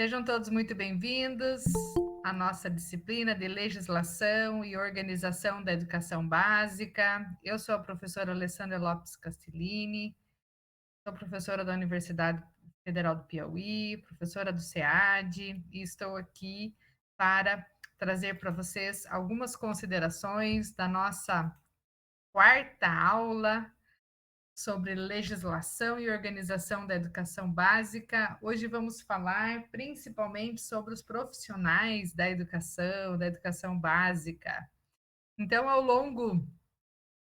Sejam todos muito bem-vindos à nossa disciplina de Legislação e Organização da Educação Básica. Eu sou a professora Alessandra Lopes Castellini, sou professora da Universidade Federal do Piauí, professora do SEAD, e estou aqui para trazer para vocês algumas considerações da nossa quarta aula sobre legislação e organização da educação básica. Hoje vamos falar principalmente sobre os profissionais da educação básica. Então, ao longo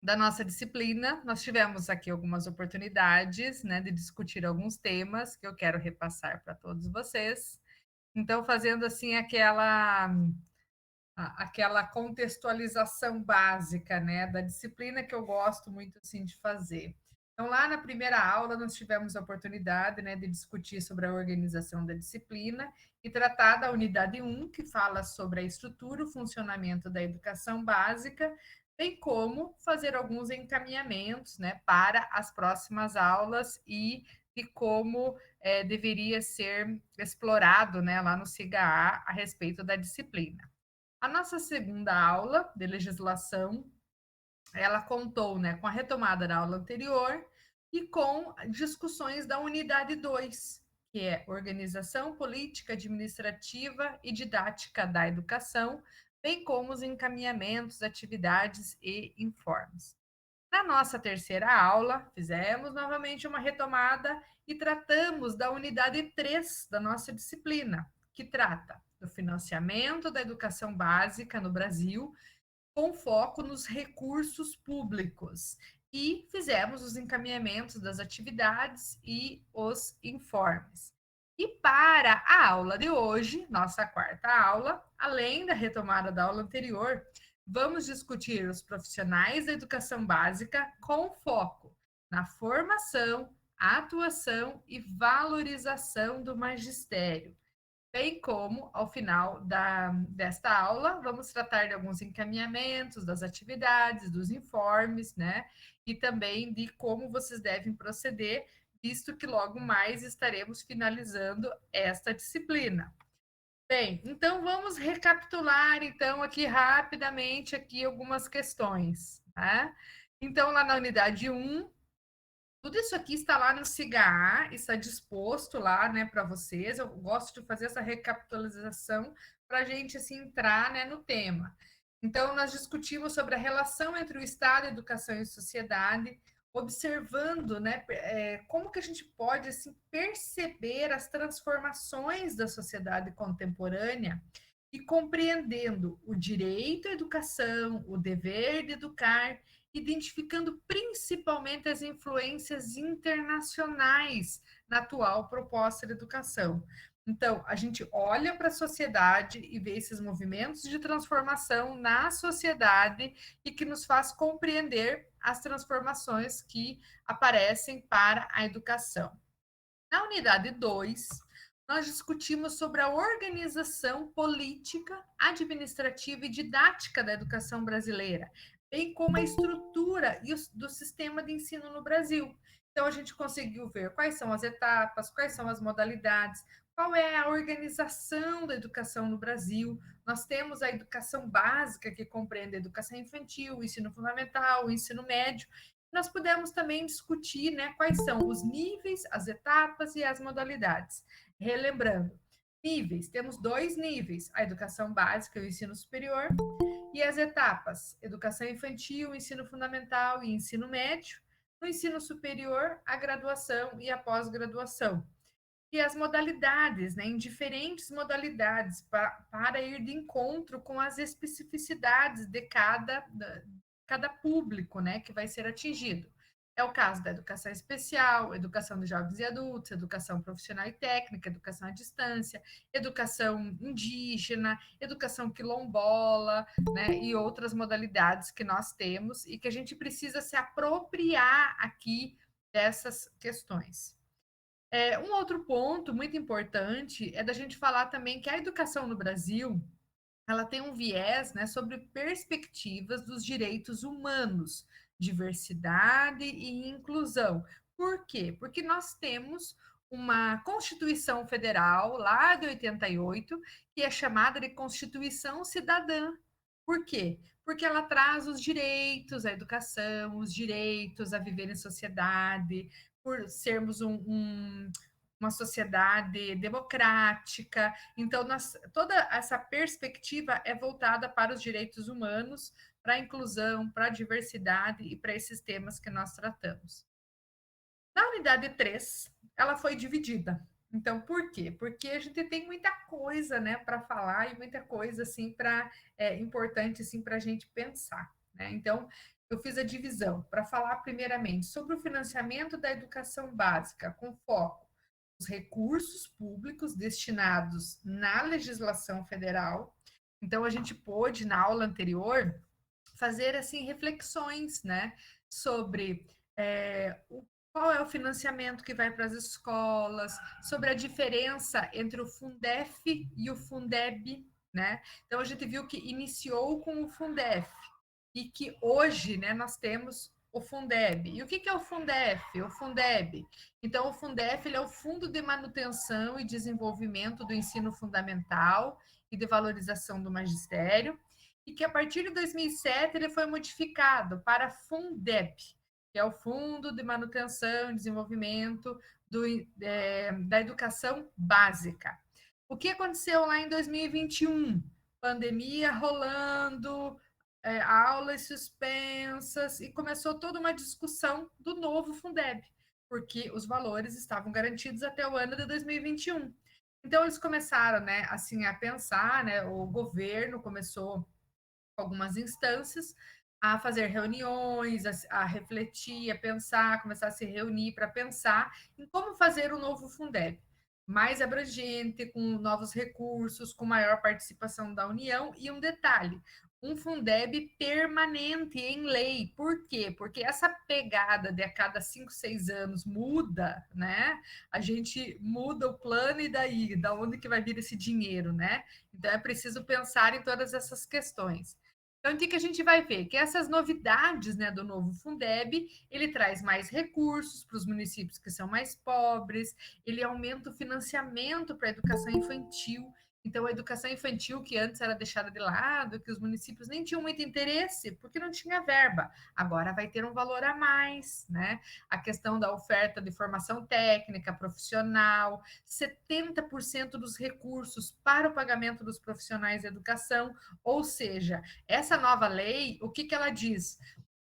da nossa disciplina, nós tivemos aqui algumas oportunidades, né, de discutir alguns temas que eu quero repassar para todos vocês. Então, fazendo assim aquela contextualização básica, né, da disciplina que eu gosto muito assim de fazer. Então, lá na primeira aula, nós tivemos a oportunidade, né, de discutir sobre a organização da disciplina e tratar da unidade 1, que fala sobre a estrutura e o funcionamento da educação básica, bem como fazer alguns encaminhamentos, né, para as próximas aulas e de como deveria ser explorado, né, lá no SIGA-A a respeito da disciplina. A nossa segunda aula de legislação, ela contou, né, com a retomada da aula anterior e com discussões da unidade 2, que é Organização Política, Administrativa e Didática da Educação, bem como os encaminhamentos, atividades e informes. Na nossa terceira aula, fizemos novamente uma retomada e tratamos da unidade 3 da nossa disciplina, que trata do financiamento da educação básica no Brasil, com foco nos recursos públicos. E fizemos os encaminhamentos das atividades e os informes. E para a aula de hoje, nossa quarta aula, além da retomada da aula anterior, vamos discutir os profissionais da educação básica com foco na formação, atuação e valorização do magistério, bem como, ao final desta aula, vamos tratar de alguns encaminhamentos, das atividades, dos informes, né? E também de como vocês devem proceder, visto que logo mais estaremos finalizando esta disciplina. Bem, então vamos recapitular então aqui rapidamente aqui algumas questões, tá? Então, lá na unidade 1, tudo isso aqui está lá no SIGA, está disposto lá, né, para vocês. Eu gosto de fazer essa recapitalização para a gente assim entrar, né, no tema. Então, nós discutimos sobre a relação entre o Estado, a educação e a sociedade, observando, né, como que a gente pode assim perceber as transformações da sociedade contemporânea e compreendendo o direito à educação, o dever de educar, identificando principalmente as influências internacionais na atual proposta de educação. Então, a gente olha para a sociedade e vê esses movimentos de transformação na sociedade e que nos faz compreender as transformações que aparecem para a educação. Na unidade 2, nós discutimos sobre a organização política, administrativa e didática da educação brasileira, bem como a estrutura do sistema de ensino no Brasil. Então, a gente conseguiu ver quais são as etapas, quais são as modalidades, qual é a organização da educação no Brasil. Nós temos a educação básica, que compreende a educação infantil, o ensino fundamental, o ensino médio. Nós pudemos também discutir, né, quais são os níveis, as etapas e as modalidades. Relembrando, níveis, temos dois níveis, a educação básica e o ensino superior, e as etapas, educação infantil, ensino fundamental e ensino médio, no ensino superior, a graduação e a pós-graduação. E as modalidades, né, em diferentes modalidades, para ir de encontro com as especificidades de cada público, né, que vai ser atingido. É o caso da educação especial, educação de jovens e adultos, educação profissional e técnica, educação à distância, educação indígena, educação quilombola, né, e outras modalidades que nós temos e que a gente precisa se apropriar aqui dessas questões. Um outro ponto muito importante é da gente falar também que a educação no Brasil ela tem um viés, né, sobre perspectivas dos direitos humanos, diversidade e inclusão. Por quê? Porque nós temos uma Constituição Federal, lá de 88, que é chamada de Constituição Cidadã. Por quê? Porque ela traz os direitos à educação, os direitos a viver em sociedade, por sermos uma sociedade democrática. Então, toda essa perspectiva é voltada para os direitos humanos, para a inclusão, para a diversidade e para esses temas que nós tratamos. Na unidade 3, ela foi dividida. Então, por quê? Porque a gente tem muita coisa, né, para falar e muita coisa assim para importante assim para a gente pensar, né? Então, eu fiz a divisão para falar primeiramente sobre o financiamento da educação básica, com foco nos recursos públicos destinados na legislação federal. Então, a gente pôde na aula anterior fazer assim reflexões, né, sobre qual é o financiamento que vai para as escolas, sobre a diferença entre o Fundef e o Fundeb, né? Então a gente viu que iniciou com o Fundef e que hoje, né, nós temos o Fundeb. E o que é o Fundef? O Fundeb. Então o Fundef ele é o Fundo de Manutenção e Desenvolvimento do Ensino Fundamental e de Valorização do Magistério, e que a partir de 2007 ele foi modificado para Fundeb, que é o Fundo de Manutenção e Desenvolvimento da Educação Básica. O que aconteceu lá em 2021? Pandemia rolando, aulas suspensas, e começou toda uma discussão do novo Fundeb, porque os valores estavam garantidos até o ano de 2021. Então, eles começaram, né, assim, a pensar, né, o governo começou algumas instâncias a fazer reuniões, a refletir, a pensar, começar a se reunir para pensar em como fazer o novo Fundeb mais abrangente, com novos recursos, com maior participação da União. E um detalhe, um Fundeb permanente em lei. Por quê? Porque essa pegada de a cada 5, 6 anos muda, né? A gente muda o plano e daí, da onde que vai vir esse dinheiro, né? Então é preciso pensar em todas essas questões. Então, o que a gente vai ver? Que essas novidades, né, do novo Fundeb, ele traz mais recursos para os municípios que são mais pobres, ele aumenta o financiamento para a educação infantil. Então, a educação infantil, que antes era deixada de lado, que os municípios nem tinham muito interesse, porque não tinha verba, agora vai ter um valor a mais, né? A questão da oferta de formação técnica, profissional, 70% dos recursos para o pagamento dos profissionais de educação, ou seja, essa nova lei, o que ela diz?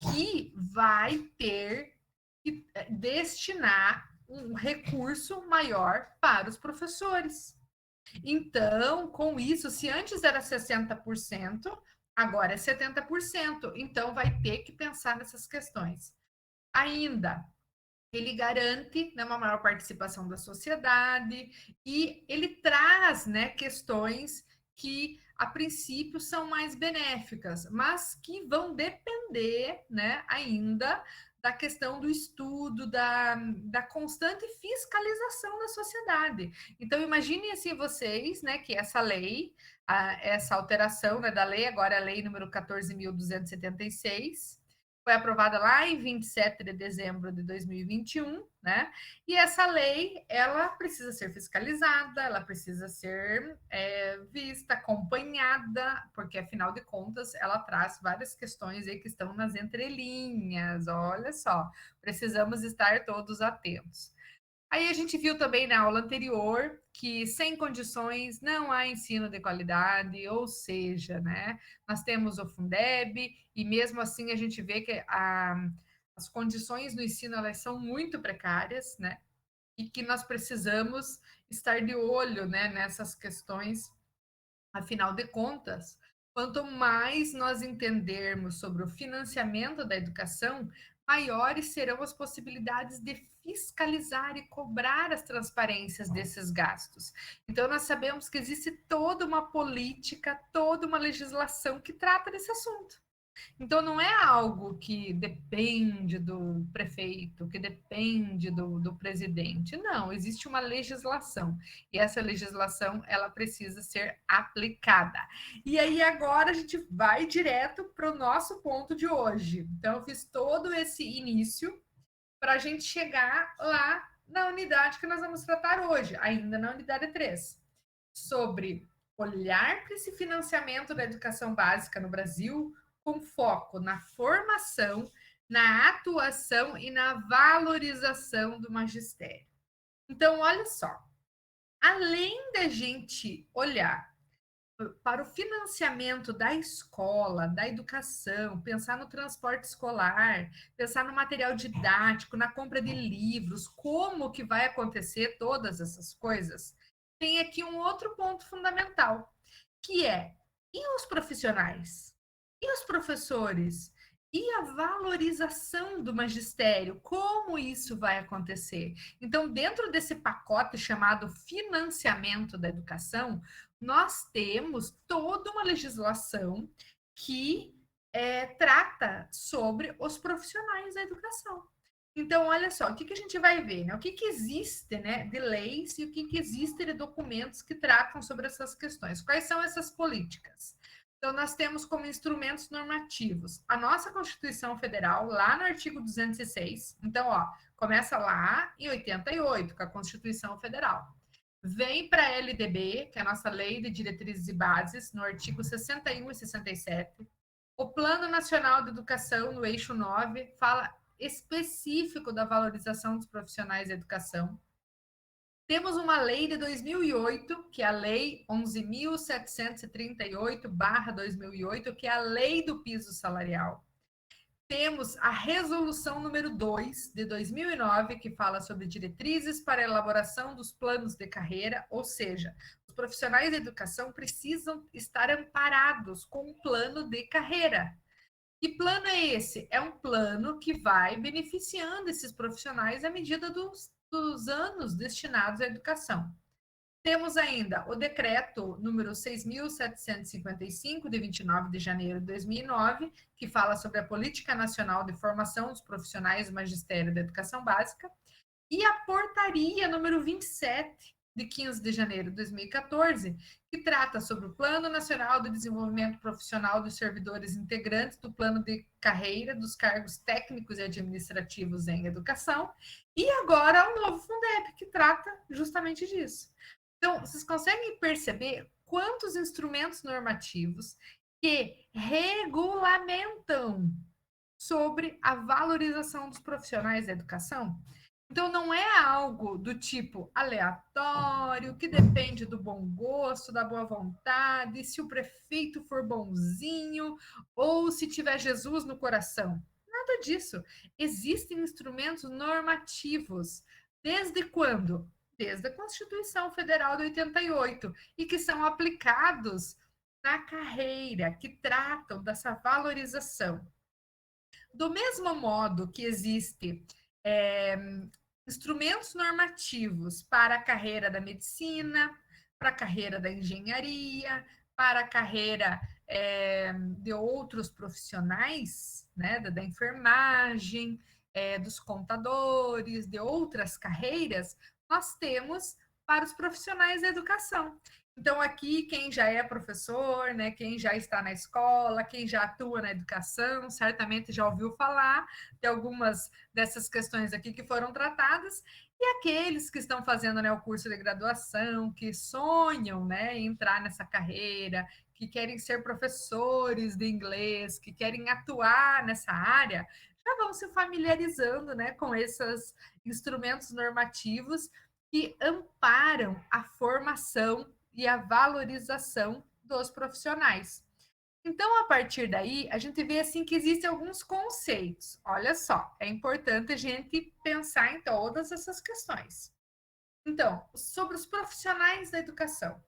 Que vai ter que destinar um recurso maior para os professores. Então, com isso, se antes era 60%, agora é 70%. Então, vai ter que pensar nessas questões. Ainda, ele garante, né, uma maior participação da sociedade e ele traz, né, questões que a princípio são mais benéficas, mas que vão depender, né, ainda da questão do estudo, da constante fiscalização da sociedade. Então, imaginem assim vocês, né, que essa lei, essa alteração, né, da lei, agora é a lei número 14.276, foi aprovada lá em 27 de dezembro de 2021, né? E essa lei, ela precisa ser fiscalizada, ela precisa ser vista, acompanhada, porque afinal de contas ela traz várias questões aí que estão nas entrelinhas. Olha só, precisamos estar todos atentos. Aí a gente viu também na aula anterior que sem condições não há ensino de qualidade, ou seja, né, nós temos o Fundeb e mesmo assim a gente vê que as condições do ensino elas são muito precárias, né, e que nós precisamos estar de olho, né, nessas questões. Afinal de contas, quanto mais nós entendermos sobre o financiamento da educação, maiores serão as possibilidades de fiscalizar e cobrar as transparências desses gastos. Então, nós sabemos que existe toda uma política, toda uma legislação que trata desse assunto. Então, não é algo que depende do prefeito, que depende do presidente. Não, existe uma legislação. E essa legislação, ela precisa ser aplicada. E aí, agora, a gente vai direto para o nosso ponto de hoje. Então, eu fiz todo esse início para a gente chegar lá na unidade que nós vamos tratar hoje, ainda na unidade 3, sobre olhar para esse financiamento da educação básica no Brasil com foco na formação, na atuação e na valorização do magistério. Então, olha só, além da gente olhar para o financiamento da escola, da educação, pensar no transporte escolar, pensar no material didático, na compra de livros, como que vai acontecer todas essas coisas, tem aqui um outro ponto fundamental, que é, e os profissionais? E os professores? E a valorização do magistério? Como isso vai acontecer? Então, dentro desse pacote chamado financiamento da educação, nós temos toda uma legislação que trata sobre os profissionais da educação. Então, olha só, o que a gente vai ver, né? O que existe, né, de leis e o que existe de documentos que tratam sobre essas questões. Quais são essas políticas? Então, nós temos como instrumentos normativos a nossa Constituição Federal, lá no artigo 206. Então, ó, começa lá em 88, com a Constituição Federal. Vem para a LDB, que é a nossa Lei de Diretrizes e Bases, no artigo 61 e 67. O Plano Nacional de Educação, no eixo 9, fala específico da valorização dos profissionais da educação. Temos uma lei de 2008, que é a Lei 11.738/2008, que é a Lei do Piso Salarial. Temos a resolução número 2 de 2009, que fala sobre diretrizes para a elaboração dos planos de carreira, ou seja, os profissionais da educação precisam estar amparados com um plano de carreira. Que plano é esse? É um plano que vai beneficiando esses profissionais à medida dos anos destinados à educação. Temos ainda o decreto número 6.755, de 29 de janeiro de 2009, que fala sobre a Política Nacional de Formação dos Profissionais do Magistério da Educação Básica, e a portaria número 27, de 15 de janeiro de 2014, que trata sobre o Plano Nacional de Desenvolvimento Profissional dos Servidores Integrantes do Plano de Carreira dos Cargos Técnicos e Administrativos em Educação, e agora o novo Fundeb, que trata justamente disso. Então, vocês conseguem perceber quantos instrumentos normativos que regulamentam sobre a valorização dos profissionais da educação? Então, não é algo do tipo aleatório, que depende do bom gosto, da boa vontade, se o prefeito for bonzinho ou se tiver Jesus no coração. Nada disso. Existem instrumentos normativos. Desde quando? Desde a Constituição Federal de 88, e que são aplicados na carreira, que tratam dessa valorização. Do mesmo modo que existe instrumentos normativos para a carreira da medicina, para a carreira da engenharia, para a carreira de outros profissionais, né, da enfermagem, dos contadores, de outras carreiras, nós temos para os profissionais da educação. Então, aqui, quem já é professor, né, quem já está na escola, quem já atua na educação, certamente já ouviu falar de algumas dessas questões aqui que foram tratadas, e aqueles que estão fazendo, né, o curso de graduação, que sonham, né, em entrar nessa carreira, que querem ser professores de inglês, que querem atuar nessa área, já vão se familiarizando, né, com esses instrumentos normativos que amparam a formação e a valorização dos profissionais. Então, a partir daí, a gente vê assim que existem alguns conceitos. Olha só, é importante a gente pensar em todas essas questões. Então, sobre os profissionais da educação.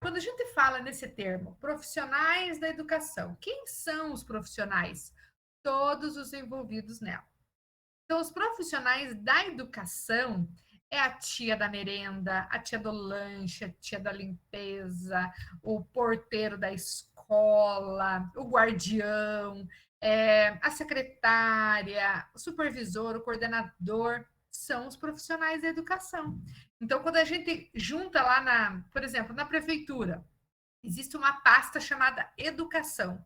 Quando a gente fala nesse termo, profissionais da educação, quem são os profissionais? Todos os envolvidos nela. Então, os profissionais da educação é a tia da merenda, a tia do lanche, a tia da limpeza, o porteiro da escola, o guardião, a secretária, o supervisor, o coordenador, são os profissionais da educação. Então, quando a gente junta lá, por exemplo, na prefeitura, existe uma pasta chamada educação.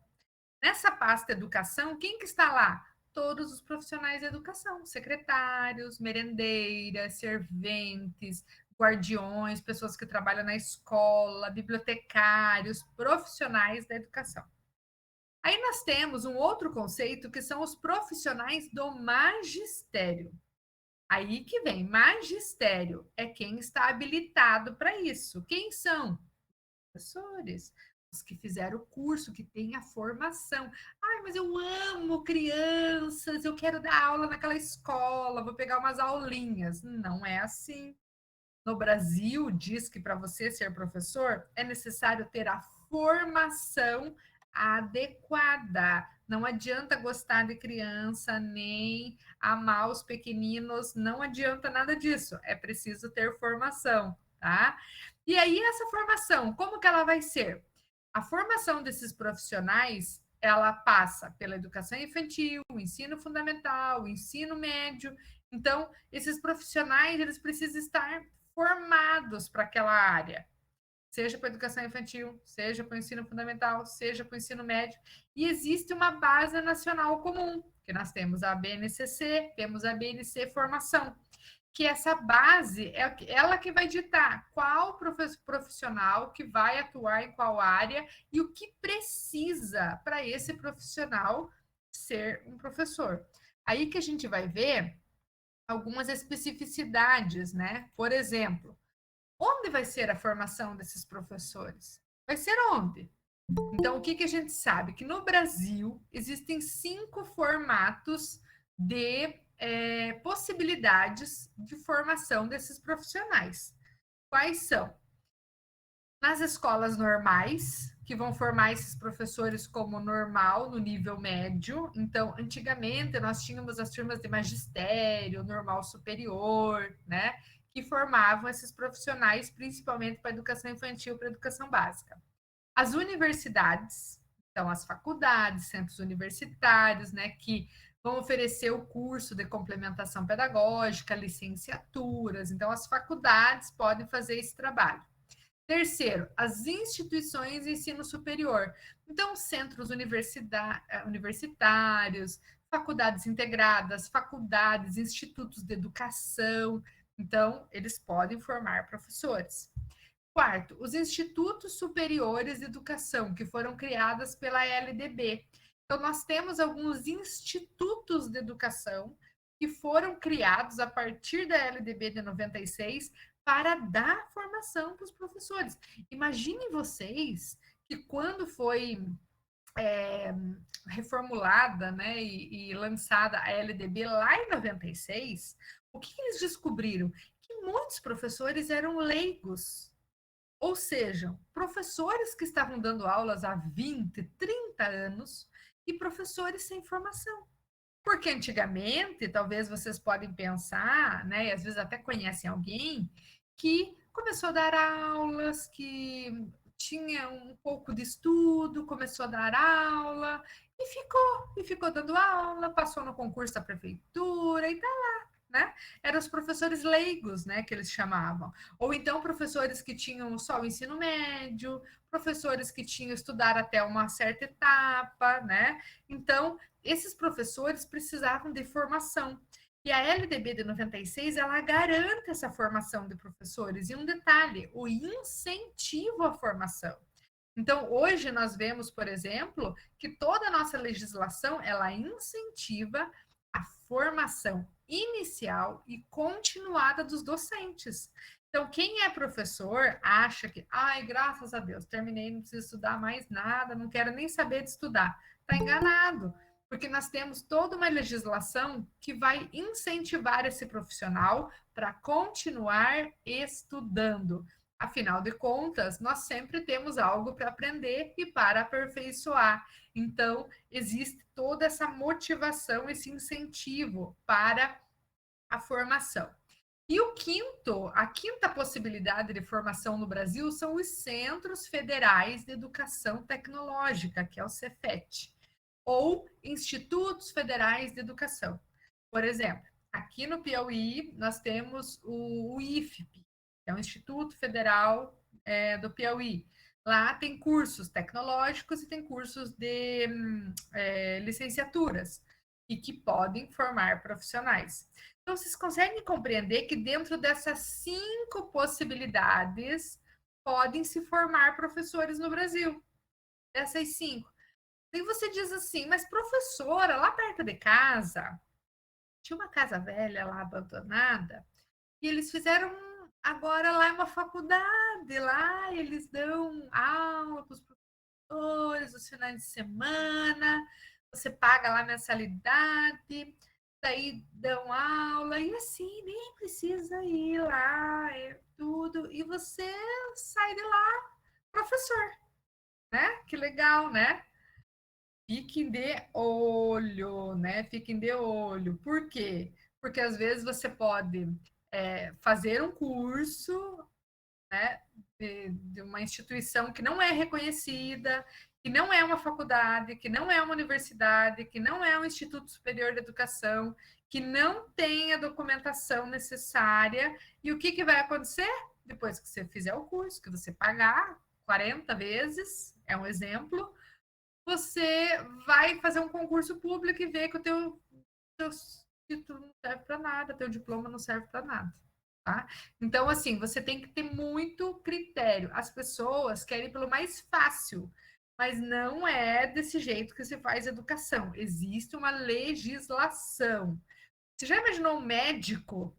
Nessa pasta educação, quem que está lá? todos os profissionais da educação, secretários, merendeiras, serventes, guardiões, pessoas que trabalham na escola, bibliotecários, profissionais da educação. Aí nós temos um outro conceito que são os profissionais do magistério. Aí que vem, magistério é quem está habilitado para isso. Quem são? Professores, os que fizeram o curso, que têm a formação. Ai, mas eu amo crianças, eu quero dar aula naquela escola, vou pegar umas aulinhas. Não é assim. No Brasil, diz que para você ser professor é necessário ter a formação adequada. Não adianta gostar de criança, nem amar os pequeninos, não adianta nada disso. É preciso ter formação, tá? E aí, essa formação, como que ela vai ser? A formação desses profissionais, ela passa pela educação infantil, o ensino fundamental, o ensino médio. Então, esses profissionais, eles precisam estar formados para aquela área, seja para a educação infantil, seja para o ensino fundamental, seja para o ensino médio. E existe uma base nacional comum, que nós temos a BNCC, temos a BNC Formação, que essa base é ela que vai ditar qual profissional que vai atuar em qual área e o que precisa para esse profissional ser um professor. Aí que a gente vai ver algumas especificidades, né? Por exemplo, onde vai ser a formação desses professores? Vai ser onde? Então, o que a gente sabe? Que no Brasil existem 5 formatos de possibilidades de formação desses profissionais. Quais são? Nas escolas normais, que vão formar esses professores como normal, no nível médio. Então, antigamente, nós tínhamos as turmas de magistério, normal superior, né? Que formavam esses profissionais, principalmente para a educação infantil, para a educação básica. As universidades, então, as faculdades, centros universitários, né? Que vão oferecer o curso de complementação pedagógica, licenciaturas. Então, as faculdades podem fazer esse trabalho. Terceiro, as instituições de ensino superior. Então, centros universitários, faculdades integradas, faculdades, institutos de educação. Então, eles podem formar professores. Quarto, os institutos superiores de educação, que foram criadas pela LDB. Então, nós temos alguns institutos de educação que foram criados a partir da LDB de 96 para dar formação para os professores. Imaginem vocês que quando foi reformulada, né, e lançada a LDB lá em 96, o que eles descobriram? Que muitos professores eram leigos, ou seja, professores que estavam dando aulas há 20, 30 anos e professores sem formação. Porque antigamente, talvez vocês podem pensar, né, e às vezes até conhecem alguém que começou a dar aulas, que tinha um pouco de estudo, começou a dar aula e ficou dando aula, passou no concurso da prefeitura e tá lá, né? Eram os professores leigos, né, que eles chamavam. Ou então professores que tinham só o ensino médio, professores que tinham estudar até uma certa etapa, né? Então, esses professores precisavam de formação. E a LDB de 96, ela garante essa formação de professores. E um detalhe, o incentivo à formação. Então, hoje nós vemos, por exemplo, que toda a nossa legislação, ela incentiva a formação inicial e continuada dos docentes. Então, quem é professor acha que, ai, graças a Deus, terminei, não preciso estudar mais nada, não quero nem saber de estudar. Está enganado, porque nós temos toda uma legislação que vai incentivar esse profissional para continuar estudando. Afinal de contas, nós sempre temos algo para aprender e para aperfeiçoar. Então, existe toda essa motivação, esse incentivo para a formação. E a quinta possibilidade de formação no Brasil são os Centros Federais de Educação Tecnológica, que é o Cefet, ou Institutos Federais de Educação. Por exemplo, aqui no Piauí, nós temos o IFP, que é o Instituto Federal do Piauí. Lá tem cursos tecnológicos e tem cursos de licenciaturas. e que podem formar profissionais. Então, vocês conseguem compreender que dentro dessas 5 possibilidades podem se formar professores no Brasil? Dessas 5. E você diz assim, mas professora, lá perto de casa, tinha uma casa velha lá abandonada, e eles fizeram, agora lá é uma faculdade, lá eles dão aula para os professores, os finais de semana, você paga lá mensalidade, daí dão aula, e assim, nem precisa ir lá, é tudo, e você sai de lá professor, né? Que legal, né? Fiquem de olho, né? Fiquem de olho. Por quê? Porque às vezes você pode fazer um curso, né, de uma instituição que não é reconhecida, que não é uma faculdade, que não é uma universidade, que não é um Instituto Superior de Educação, que não tem a documentação necessária. E o que, que vai acontecer? Depois que você fizer o curso, que você pagar 40 vezes, é um exemplo, você vai fazer um concurso público e ver que o teu título não serve para nada, teu diploma não serve para nada. Tá? Então, assim, você tem que ter muito critério. As pessoas querem pelo mais fácil, mas não é desse jeito que se faz educação. Existe uma legislação. Você já imaginou um médico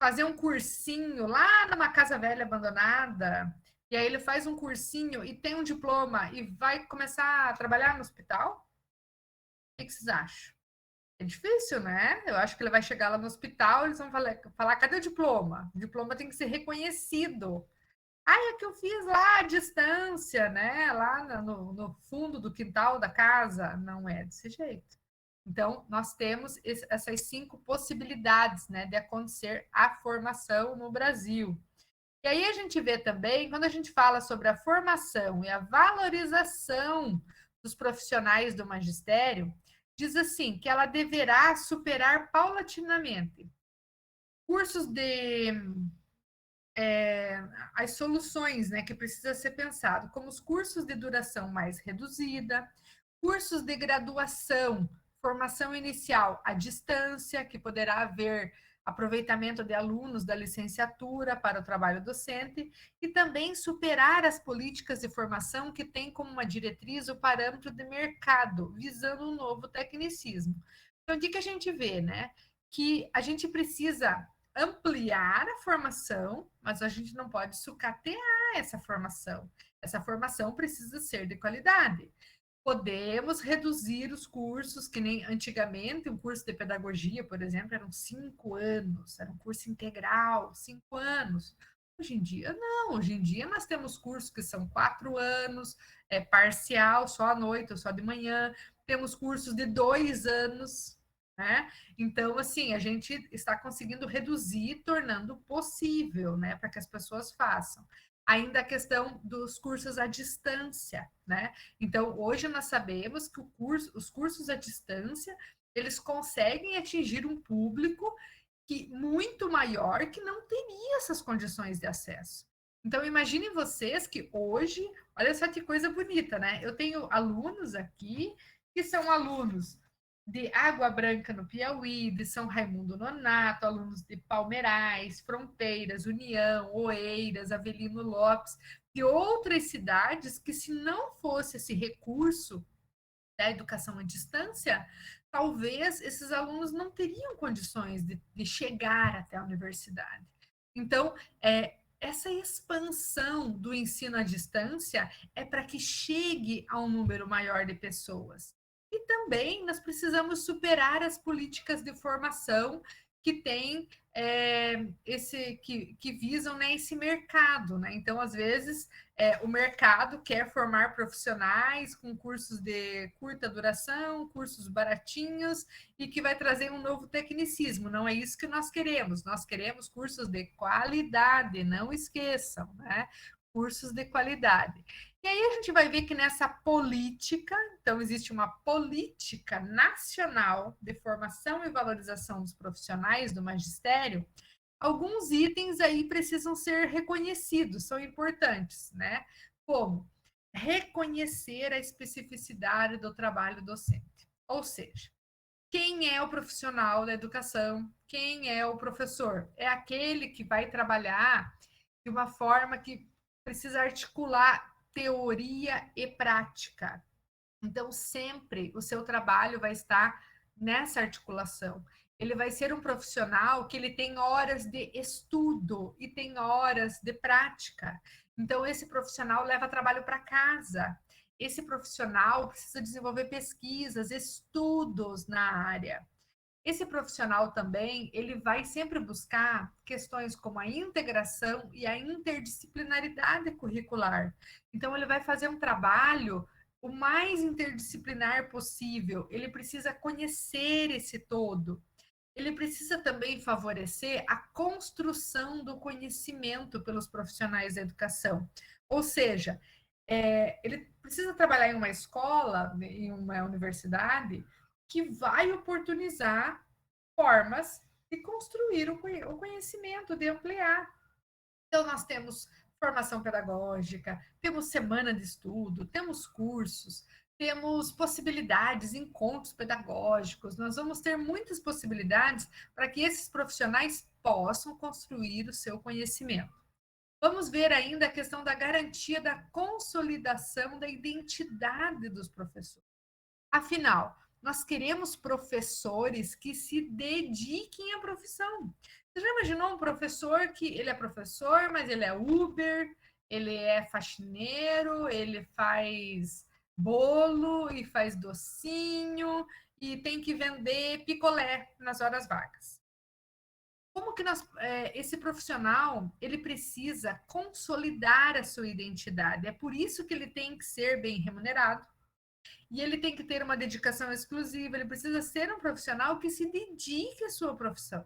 fazer um cursinho lá numa casa velha abandonada? E aí ele faz um cursinho e tem um diploma e vai começar a trabalhar no hospital? O que vocês acham? É difícil, né? Eu acho que ele vai chegar lá no hospital, eles vão falar cadê o diploma? O diploma tem que ser reconhecido. Ah, é que eu fiz lá à distância, né? Lá no fundo do quintal da casa. Não é desse jeito. Então, nós temos essas 5 possibilidades, né, de acontecer a formação no Brasil. E aí a gente vê também, quando a gente fala sobre a formação e a valorização dos profissionais do magistério, diz assim, que ela deverá superar paulatinamente cursos de as soluções, né, que precisa ser pensado, como os cursos de duração mais reduzida, cursos de graduação, formação inicial à distância, que poderá haver aproveitamento de alunos da licenciatura para o trabalho docente, e também superar as políticas de formação que têm como uma diretriz o parâmetro de mercado, visando um novo tecnicismo. Então, o que a gente vê, né? Que a gente precisa ampliar a formação, mas a gente não pode sucatear essa formação. Essa formação precisa ser de qualidade. Podemos reduzir os cursos, que nem antigamente, um curso de pedagogia, por exemplo, eram 5 anos, era um curso integral, 5 anos. Hoje em dia, não. Hoje em dia, nós temos cursos que são 4 anos, parcial, só à noite ou só de manhã. Temos cursos de 2 anos, né? Então, assim, a gente está conseguindo reduzir, tornando possível, né, para que as pessoas façam. Ainda a questão dos cursos à distância, né? Então, hoje nós sabemos que os cursos à distância, eles conseguem atingir um público que muito maior que não teria essas condições de acesso. Então, imaginem vocês que hoje, olha só que coisa bonita, né? Eu tenho alunos aqui que são alunos de Água Branca no Piauí, de São Raimundo Nonato, alunos de Palmeirais, Fronteiras, União, Oeiras, Avelino Lopes, de outras cidades que, se não fosse esse recurso da educação à distância, talvez esses alunos não teriam condições de chegar até a universidade. Então, essa expansão do ensino à distância é para que chegue a um número maior de pessoas. E também nós precisamos superar as políticas de formação que tem que visam, né, esse mercado, né? Então, às vezes, o mercado quer formar profissionais com cursos de curta duração, cursos baratinhos e que vai trazer um novo tecnicismo. Não é isso que nós queremos. Nós queremos cursos de qualidade, não esqueçam, né? Cursos de qualidade. E aí a gente vai ver que nessa política, então existe uma política nacional de formação e valorização dos profissionais do magistério. Alguns itens aí precisam ser reconhecidos, são importantes, né? Como reconhecer a especificidade do trabalho docente. Ou seja, Quem é o profissional da educação? Quem é o professor? É aquele que vai trabalhar de uma forma que precisa articular teoria e prática. Então, sempre o seu trabalho vai estar nessa articulação. Ele vai ser um profissional que ele tem horas de estudo e tem horas de prática. Então, esse profissional leva trabalho para casa. Esse profissional precisa desenvolver pesquisas, estudos na área. Esse profissional também, ele vai sempre buscar questões como a integração e a interdisciplinaridade curricular. Então, ele vai fazer um trabalho o mais interdisciplinar possível. Ele precisa conhecer esse todo. Ele precisa também favorecer a construção do conhecimento pelos profissionais da educação. Ou seja, ele precisa trabalhar em uma escola, em uma universidade, que vai oportunizar formas de construir o conhecimento, de ampliar. Então, nós temos formação pedagógica, temos semana de estudo, temos cursos, temos possibilidades, encontros pedagógicos, nós vamos ter muitas possibilidades para que esses profissionais possam construir o seu conhecimento. Vamos ver ainda a questão da garantia da consolidação da identidade dos professores. Afinal, nós queremos professores que se dediquem à profissão. Você já imaginou um professor que ele é professor, mas ele é Uber, ele é faxineiro, ele faz bolo e faz docinho e tem que vender picolé nas horas vagas. Como que esse profissional ele precisa consolidar a sua identidade? É por isso que ele tem que ser bem remunerado e ele tem que ter uma dedicação exclusiva, ele precisa ser um profissional que se dedique à sua profissão.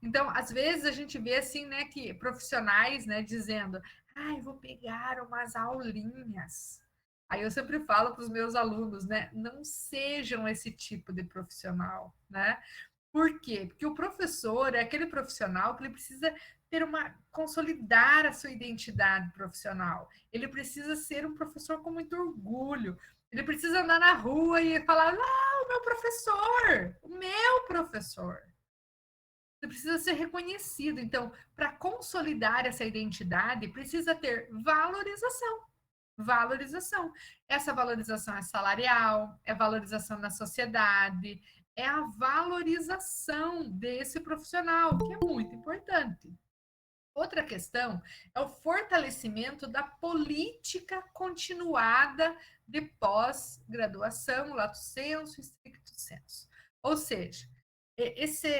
Então, às vezes a gente vê assim, né, que profissionais, né, dizendo: "Ai, vou pegar umas aulinhas". Aí eu sempre falo para os meus alunos, né, não sejam esse tipo de profissional, né? Por quê? Porque o professor é aquele profissional que ele precisa ter uma consolidar a sua identidade profissional. Ele precisa ser um professor com muito orgulho. Ele precisa andar na rua e falar: "Ah, o meu professor, o meu professor". Você precisa ser reconhecido. Então, para consolidar essa identidade, precisa ter valorização. Valorização. Essa valorização é salarial, é valorização na sociedade, é a valorização desse profissional, que é muito importante. Outra questão é o fortalecimento da política continuada de pós-graduação, lato sensu e stricto sensu. Ou seja,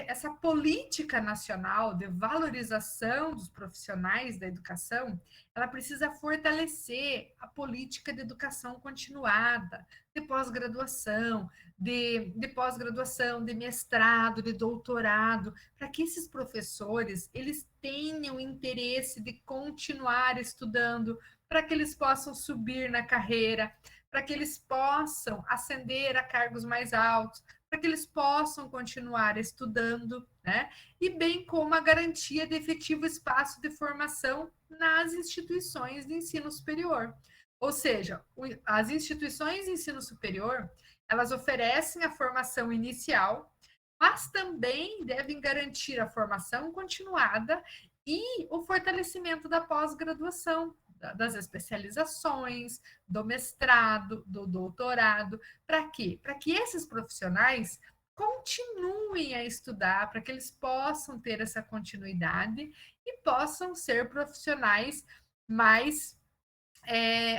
essa política nacional de valorização dos profissionais da educação, ela precisa fortalecer a política de educação continuada, de pós-graduação, de pós-graduação, de mestrado, de doutorado, para que esses professores eles tenham interesse de continuar estudando, para que eles possam subir na carreira, para que eles possam ascender a cargos mais altos, para que eles possam continuar estudando, né? E bem como a garantia de efetivo espaço de formação nas instituições de ensino superior. Ou seja, as instituições de ensino superior, elas oferecem a formação inicial, mas também devem garantir a formação continuada e o fortalecimento da pós-graduação, das especializações, do mestrado, do doutorado. Para quê? Para que esses profissionais continuem a estudar, para que eles possam ter essa continuidade e possam ser profissionais mais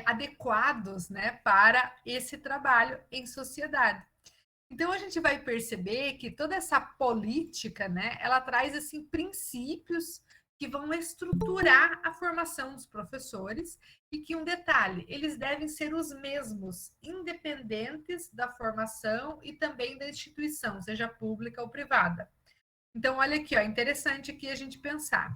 adequados, né, para esse trabalho em sociedade. Então a gente vai perceber que toda essa política, né, ela traz assim princípios que vão estruturar a formação dos professores e que um detalhe, eles devem ser os mesmos, independentes da formação e também da instituição, seja pública ou privada. Então olha aqui, ó, interessante aqui a gente pensar.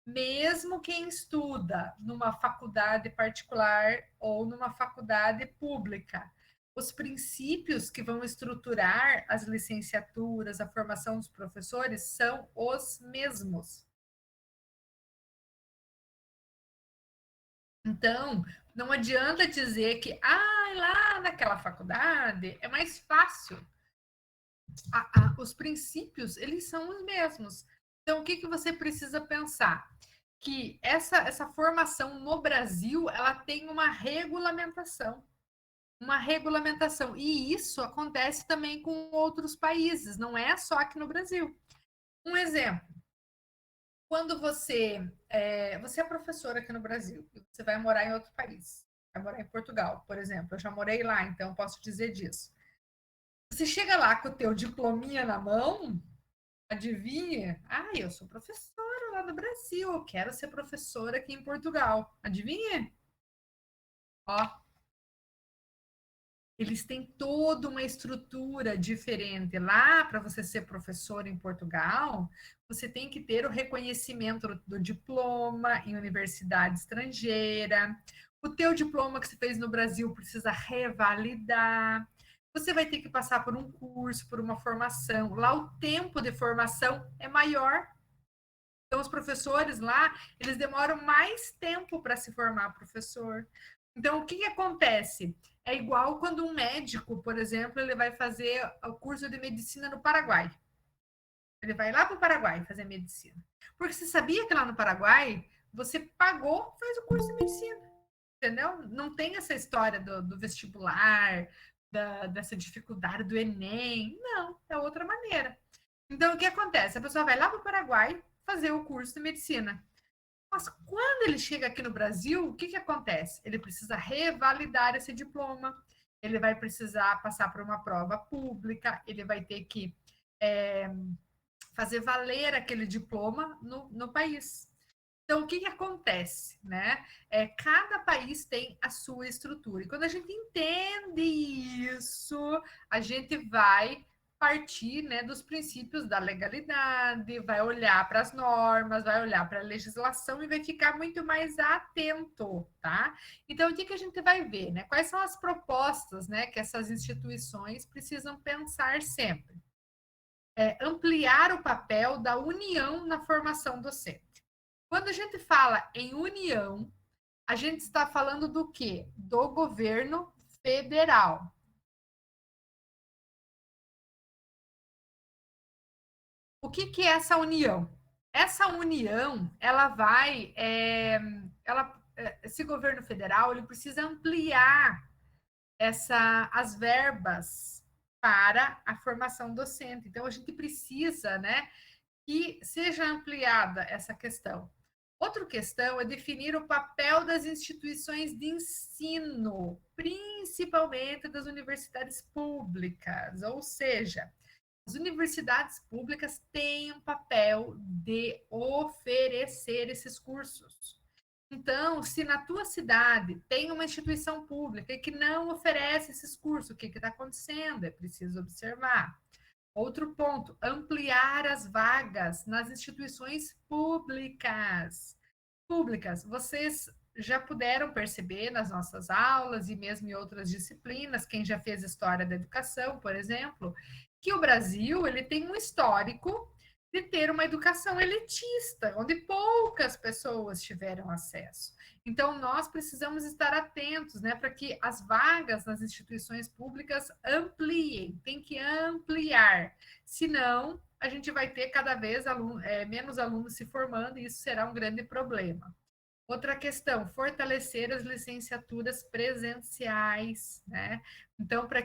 Mesmo quem estuda numa faculdade particular ou numa faculdade pública, os princípios que vão estruturar as licenciaturas, a formação dos professores são os mesmos. Então, não adianta dizer que lá naquela faculdade é mais fácil. os princípios, eles são os mesmos. Então, o que você precisa pensar? Que essa formação no Brasil, ela tem uma regulamentação. Uma regulamentação. E isso acontece também com outros países, não é só aqui no Brasil. Um exemplo, quando você é professora aqui no Brasil e você vai morar em outro país, vai morar em Portugal, por exemplo, eu já morei lá, então posso dizer disso. Você chega lá com o teu diplominha na mão, adivinha? Ah, eu sou professora lá do Brasil, eu quero ser professora aqui em Portugal. Adivinha? Ó, eles têm toda uma estrutura diferente. Lá, para você ser professor em Portugal, você tem que ter o reconhecimento do diploma em universidade estrangeira. O teu diploma que você fez no Brasil precisa revalidar. Você vai ter que passar por um curso, por uma formação. Lá o tempo de formação é maior. Então, os professores lá, eles demoram mais tempo para se formar professor. Então, o que acontece? É igual quando um médico, por exemplo, ele vai fazer o curso de medicina no Paraguai. Ele vai lá para o Paraguai fazer medicina. Porque você sabia que lá no Paraguai, você pagou, faz o curso de medicina. Entendeu? Não tem essa história do vestibular, dessa dificuldade do Enem. Não, é outra maneira. Então, o que acontece? A pessoa vai lá para o Paraguai fazer o curso de medicina. Mas quando ele chega aqui no Brasil, o que acontece? Ele precisa revalidar esse diploma, ele vai precisar passar por uma prova pública, ele vai ter que é, fazer valer aquele diploma no país. Então, o que acontece? Né? Cada país tem a sua estrutura. E quando a gente entende isso, a gente vai partir, né, dos princípios da legalidade, vai olhar para as normas, vai olhar para a legislação e vai ficar muito mais atento, tá? Então, o que a gente vai ver? Né? Quais são as propostas, né, que essas instituições precisam pensar sempre? Ampliar o papel da união na formação docente. Quando a gente fala em união, a gente está falando do quê? Do governo federal. O que é essa união? Essa união, ela vai, esse governo federal, ele precisa ampliar as verbas para a formação docente. Então, a gente precisa, né, que seja ampliada essa questão. Outra questão é definir o papel das instituições de ensino, principalmente das universidades públicas, ou seja, as universidades públicas têm um papel de oferecer esses cursos. Então, se na tua cidade tem uma instituição pública que não oferece esses cursos, o que está acontecendo? É preciso observar. Outro ponto, ampliar as vagas nas instituições públicas. Públicas, vocês já puderam perceber nas nossas aulas e mesmo em outras disciplinas, quem já fez história da educação, por exemplo, que o Brasil ele tem um histórico de ter uma educação elitista, onde poucas pessoas tiveram acesso. Então, nós precisamos estar atentos, né, para que as vagas nas instituições públicas ampliem, tem que ampliar, senão a gente vai ter cada vez menos alunos se formando e isso será um grande problema. Outra questão, fortalecer as licenciaturas presenciais, né? Então, para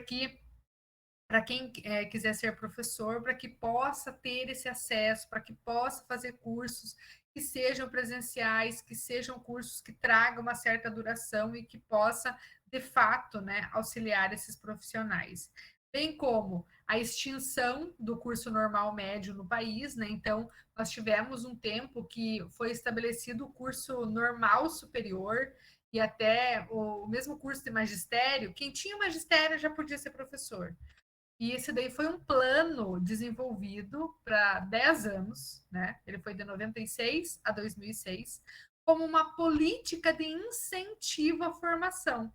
quem quiser ser professor, para que possa ter esse acesso, para que possa fazer cursos que sejam presenciais, que sejam cursos que tragam uma certa duração e que possa, de fato, né, auxiliar esses profissionais. Bem como a extinção do curso normal médio no país, né? Então, nós tivemos um tempo que foi estabelecido o curso normal superior e até o mesmo curso de magistério. Quem tinha magistério já podia ser professor. E esse daí foi um plano desenvolvido para 10 anos, né? Ele foi de 96 a 2006, como uma política de incentivo à formação,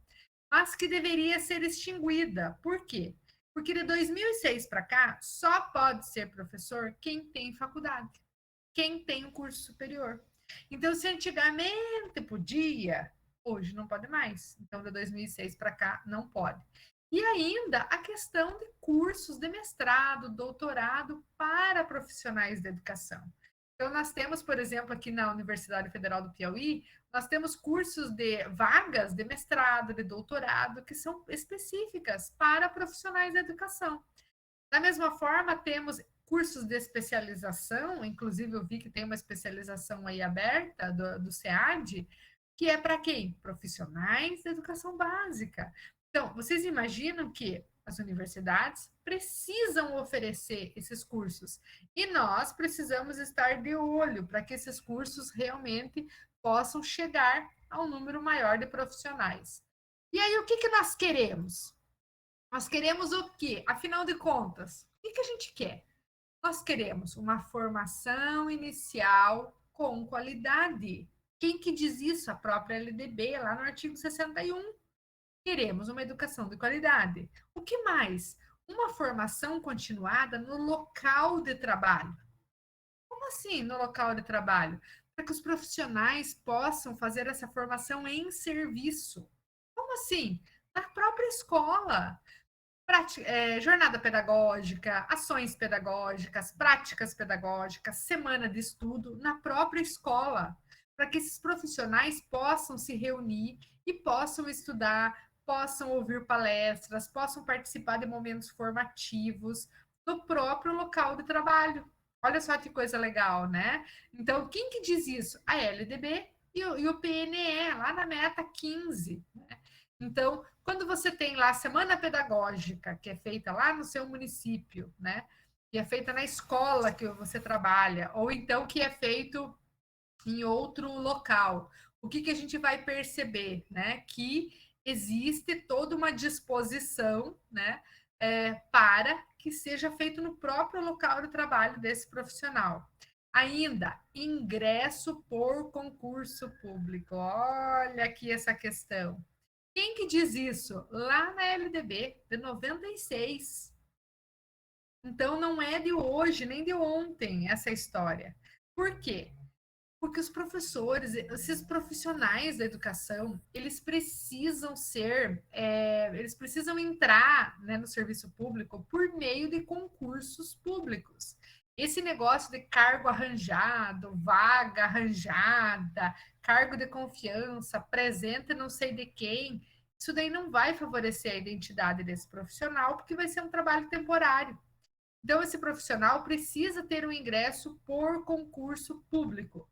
mas que deveria ser extinguida. Por quê? Porque de 2006 para cá, só pode ser professor quem tem faculdade, quem tem um curso superior. Então, se antigamente podia, hoje não pode mais. Então, de 2006 para cá, não pode. E ainda a questão de cursos de mestrado, doutorado para profissionais da educação. Então, nós temos, por exemplo, aqui na Universidade Federal do Piauí, nós temos cursos de vagas de mestrado, de doutorado, que são específicas para profissionais da educação. Da mesma forma, temos cursos de especialização, inclusive eu vi que tem uma especialização aí aberta do SEAD, que é para quem? Profissionais da educação básica. Então, vocês imaginam que as universidades precisam oferecer esses cursos e nós precisamos estar de olho para que esses cursos realmente possam chegar a um número maior de profissionais. E aí, o que, que nós queremos? Nós queremos o quê? Afinal de contas, o que, que a gente quer? Nós queremos uma formação inicial com qualidade. Quem que diz isso? A própria LDB, lá no artigo 61. Queremos uma educação de qualidade. O que mais? Uma formação continuada no local de trabalho. Como assim no local de trabalho? Para que os profissionais possam fazer essa formação em serviço. Como assim? Na própria escola. Jornada pedagógica, ações pedagógicas, práticas pedagógicas, semana de estudo na própria escola, para que esses profissionais possam se reunir e possam estudar, possam ouvir palestras, possam participar de momentos formativos no próprio local de trabalho. Olha só que coisa legal, né? Então, quem que diz isso? A LDB e o PNE, lá na meta 15. Né? Então, quando você tem lá a semana pedagógica, que é feita lá no seu município, né? Que é feita na escola que você trabalha, ou então que é feito em outro local, o que, que a gente vai perceber, né? Que existe toda uma disposição, né? Para que seja feito no próprio local de trabalho desse profissional. Ainda, ingresso por concurso público. Olha aqui essa questão. Quem que diz isso? Lá na LDB, de 96. Então, não é de hoje, nem de ontem, essa história. Por quê? Porque os professores, esses profissionais da educação, eles precisam eles precisam entrar, né, no serviço público por meio de concursos públicos. Esse negócio de cargo arranjado, vaga arranjada, cargo de confiança, presente não sei de quem, isso daí não vai favorecer a identidade desse profissional, porque vai ser um trabalho temporário. Então, esse profissional precisa ter um ingresso por concurso público.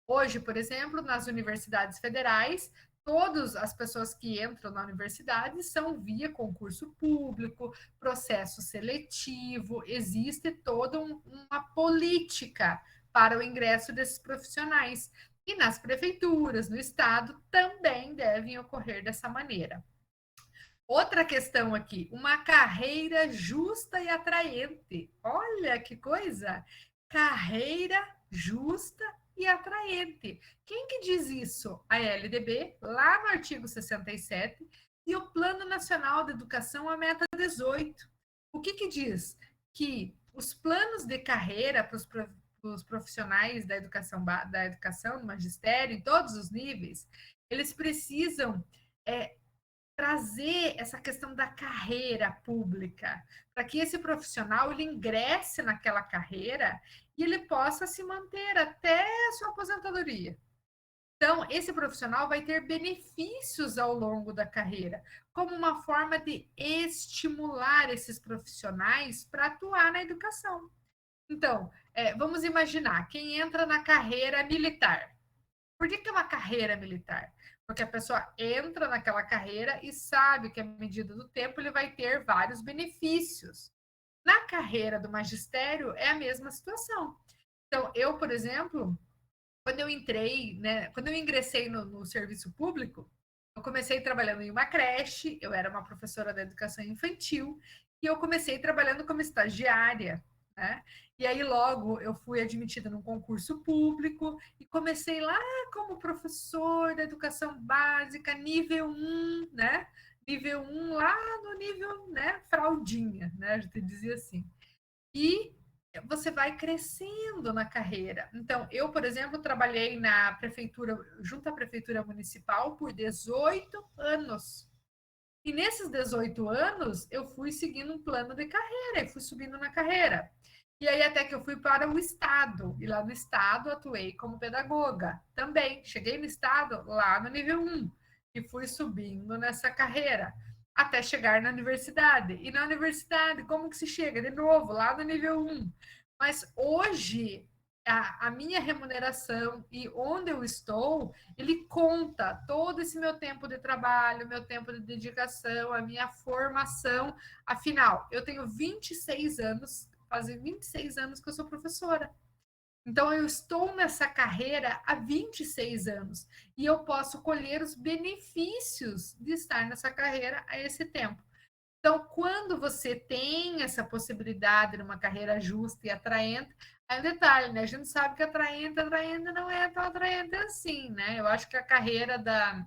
Hoje, por exemplo, nas universidades federais, todas as pessoas que entram na universidade são via concurso público, processo seletivo, existe toda uma política para o ingresso desses profissionais. E nas prefeituras, no estado, também devem ocorrer dessa maneira. Outra questão aqui, uma carreira justa e atraente. Olha que coisa! Carreira justa e atraente. Quem que diz isso? A LDB, lá no artigo 67, e o Plano Nacional de Educação, a meta 18. O que que diz? Que os planos de carreira para os profissionais da educação, do magistério, em todos os níveis, eles precisam trazer essa questão da carreira pública, para que esse profissional ele ingresse naquela carreira e ele possa se manter até a sua aposentadoria. Então, esse profissional vai ter benefícios ao longo da carreira, como uma forma de estimular esses profissionais para atuar na educação. Então, vamos imaginar quem entra na carreira militar. Por que, que é uma carreira militar? Porque a pessoa entra naquela carreira e sabe que, à medida do tempo, ele vai ter vários benefícios. Na carreira do magistério, é a mesma situação. Então, eu, por exemplo, quando eu entrei, né, quando eu ingressei no serviço público, eu comecei trabalhando em uma creche, eu era uma professora da educação infantil, e eu comecei trabalhando como estagiária, né? E aí logo eu fui admitida num concurso público e comecei lá como professor da educação básica, nível 1, né? Nível 1 lá no nível, né, fraldinha, né? A gente dizia assim. E você vai crescendo na carreira. Então, eu, por exemplo, trabalhei na prefeitura, junto à prefeitura municipal, por 18 anos. E nesses 18 anos, eu fui seguindo um plano de carreira, e fui subindo na carreira. E aí até que eu fui para o estado, e lá no estado atuei como pedagoga também. Cheguei no estado lá no nível 1 e fui subindo nessa carreira até chegar na universidade. E na universidade, como que se chega? De novo, lá no nível 1. Mas hoje, a minha remuneração e onde eu estou, ele conta todo esse meu tempo de trabalho, meu tempo de dedicação, a minha formação. Afinal, eu tenho 26 anos, fazem 26 anos que eu sou professora. Então, eu estou nessa carreira há 26 anos e eu posso colher os benefícios de estar nessa carreira há esse tempo. Então, quando você tem essa possibilidade de uma carreira justa e atraente, aí um detalhe, né? A gente sabe que atraente não é tão atraente assim, né? Eu acho que a carreira da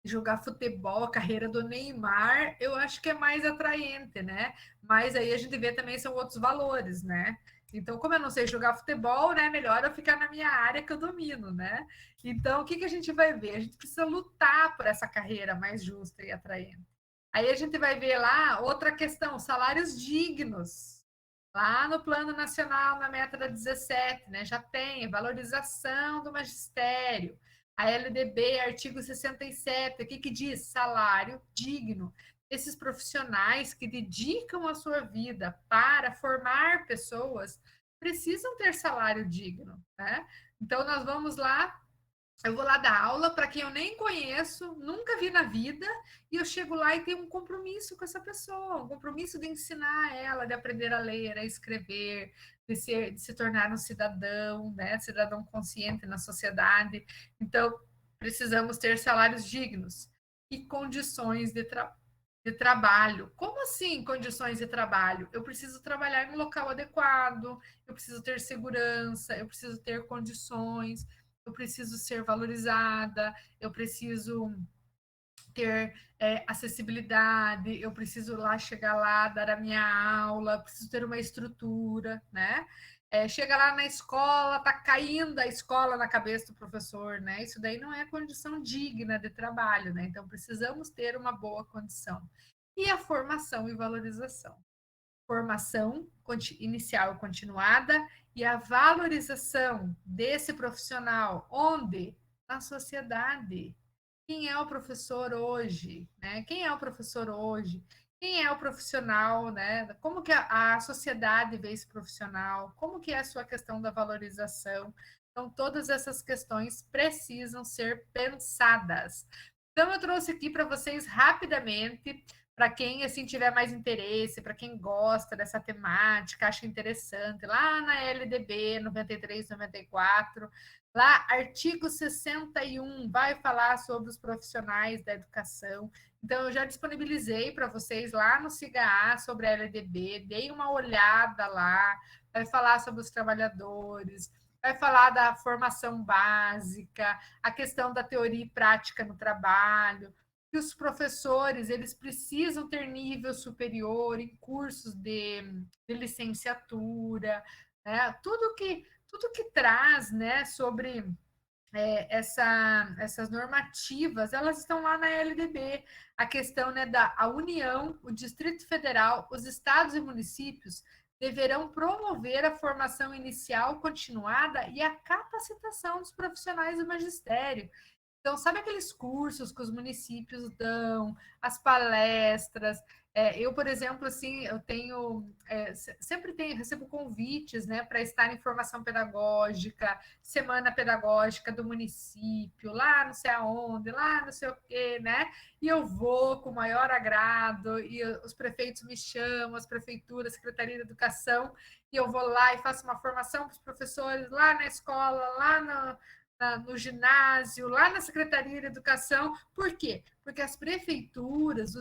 jogar futebol, a carreira do Neymar, eu acho que é mais atraente, né? Mas aí a gente vê também são outros valores, né? Então, como eu não sei jogar futebol, né? Melhor eu ficar na minha área que eu domino, né? Então, o que a gente vai ver? A gente precisa lutar por essa carreira mais justa e atraente. Aí a gente vai ver lá outra questão, salários dignos. Lá no Plano Nacional, na meta da 17, né, já tem valorização do magistério. A LDB, artigo 67, o que diz? Salário digno. Esses profissionais que dedicam a sua vida para formar pessoas precisam ter salário digno, né? Então, nós vamos lá, eu vou lá dar aula para quem eu nem conheço, nunca vi na vida, e eu chego lá e tenho um compromisso com essa pessoa, um compromisso de ensinar ela, de aprender a ler, a escrever, de se tornar um cidadão, né? Cidadão consciente na sociedade. Então, precisamos ter salários dignos e condições de trabalho. Como assim condições de trabalho? Eu preciso trabalhar em um local adequado, eu preciso ter segurança, eu preciso ter condições, eu preciso ser valorizada, eu preciso ter acessibilidade, eu preciso lá chegar lá, dar a minha aula, preciso ter uma estrutura, né? Chega lá na escola, tá caindo a escola na cabeça do professor, né? Isso daí não é condição digna de trabalho, né? Então precisamos ter uma boa condição. E a formação e valorização. Formação inicial e continuada e a valorização desse profissional, onde? Na sociedade. Quem é o professor hoje, né? Quem é o professor hoje? Quem é o profissional, né? Como que a sociedade vê esse profissional? Como que é a sua questão da valorização? Então, todas essas questões precisam ser pensadas. Então, eu trouxe aqui para vocês rapidamente, para quem assim tiver mais interesse, para quem gosta dessa temática, acha interessante, lá na LDB 93, 94, lá, artigo 61 vai falar sobre os profissionais da educação. Então, eu já disponibilizei para vocês lá no SIGA sobre a LDB, dei uma olhada lá, vai falar sobre os trabalhadores, vai falar da formação básica, a questão da teoria e prática no trabalho, que os professores eles precisam ter nível superior em cursos de licenciatura, né? Tudo que traz, né, sobre essas normativas, elas estão lá na LDB. A questão, né, da a União, o Distrito Federal, os estados e municípios deverão promover a formação inicial continuada e a capacitação dos profissionais do magistério. Então, sabe aqueles cursos que os municípios dão, as palestras? Eu, por exemplo, assim, eu tenho, sempre recebo convites, né, para estar em formação pedagógica, semana pedagógica do município, lá não sei aonde, lá não sei o quê, né? E eu vou com o maior agrado, e os prefeitos me chamam, as prefeituras, Secretaria de Educação, e eu vou lá e faço uma formação para os professores lá na escola, lá no ginásio, lá na Secretaria de Educação. Por quê? Porque as prefeituras, o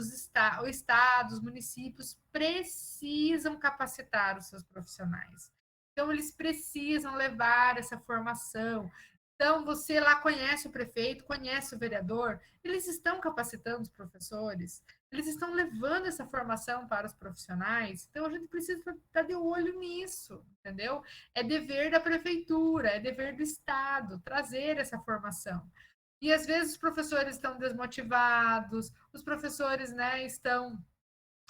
Estado, os municípios precisam capacitar os seus profissionais. Então, eles precisam levar essa formação. Então, você lá conhece o prefeito, conhece o vereador, eles estão capacitando os professores, eles estão levando essa formação para os profissionais, então a gente precisa estar de olho nisso, entendeu? É dever da prefeitura, é dever do Estado trazer essa formação. E às vezes os professores estão desmotivados, os professores, né, estão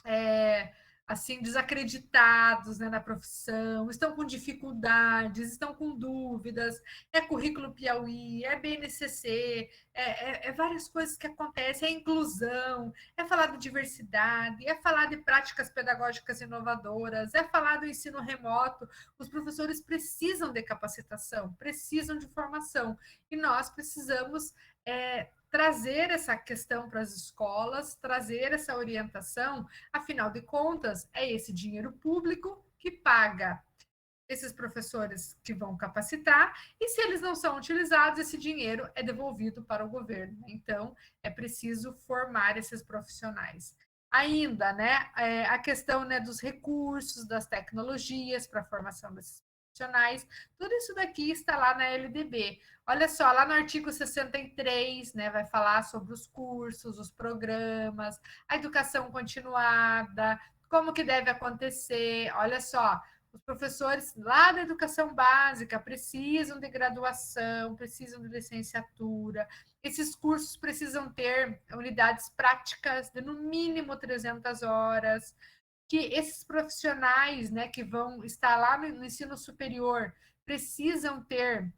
é, assim desacreditados, né, na profissão, estão com dificuldades, estão com dúvidas, é currículo Piauí, é BNCC, é várias coisas que acontecem, é inclusão, é falar de diversidade, é falar de práticas pedagógicas inovadoras, é falar do ensino remoto. Os professores precisam de capacitação, precisam de formação, e nós precisamos trazer essa questão para as escolas, trazer essa orientação. Afinal de contas, é esse dinheiro público que paga esses professores que vão capacitar, e se eles não são utilizados, esse dinheiro é devolvido para o governo. Então, é preciso formar esses profissionais. Ainda, né, a questão, né, dos recursos, das tecnologias para a formação desses profissionais, tudo isso daqui está lá na LDB. Olha só, lá no artigo 63, né, vai falar sobre os cursos, os programas, a educação continuada, como que deve acontecer. Olha só, os professores lá da educação básica precisam de graduação, precisam de licenciatura. Esses cursos precisam ter unidades práticas de no mínimo 300 horas. Que esses profissionais, né, que vão estar lá no ensino superior precisam ter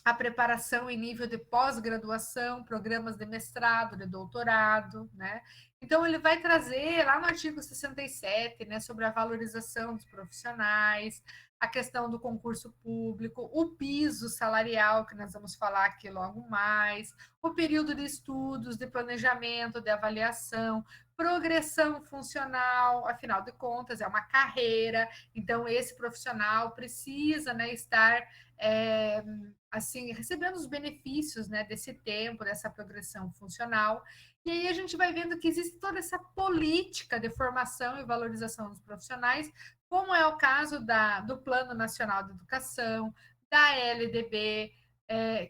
a preparação em nível de pós-graduação, programas de mestrado, de doutorado, né? Então, ele vai trazer lá no artigo 67, né, sobre a valorização dos profissionais, a questão do concurso público, o piso salarial, que nós vamos falar aqui logo mais, o período de estudos, de planejamento, de avaliação, progressão funcional, afinal de contas, é uma carreira, então esse profissional precisa, né, estar assim, recebendo os benefícios, né, desse tempo, dessa progressão funcional. E aí a gente vai vendo que existe toda essa política de formação e valorização dos profissionais, como é o caso do Plano Nacional de Educação, da LDB,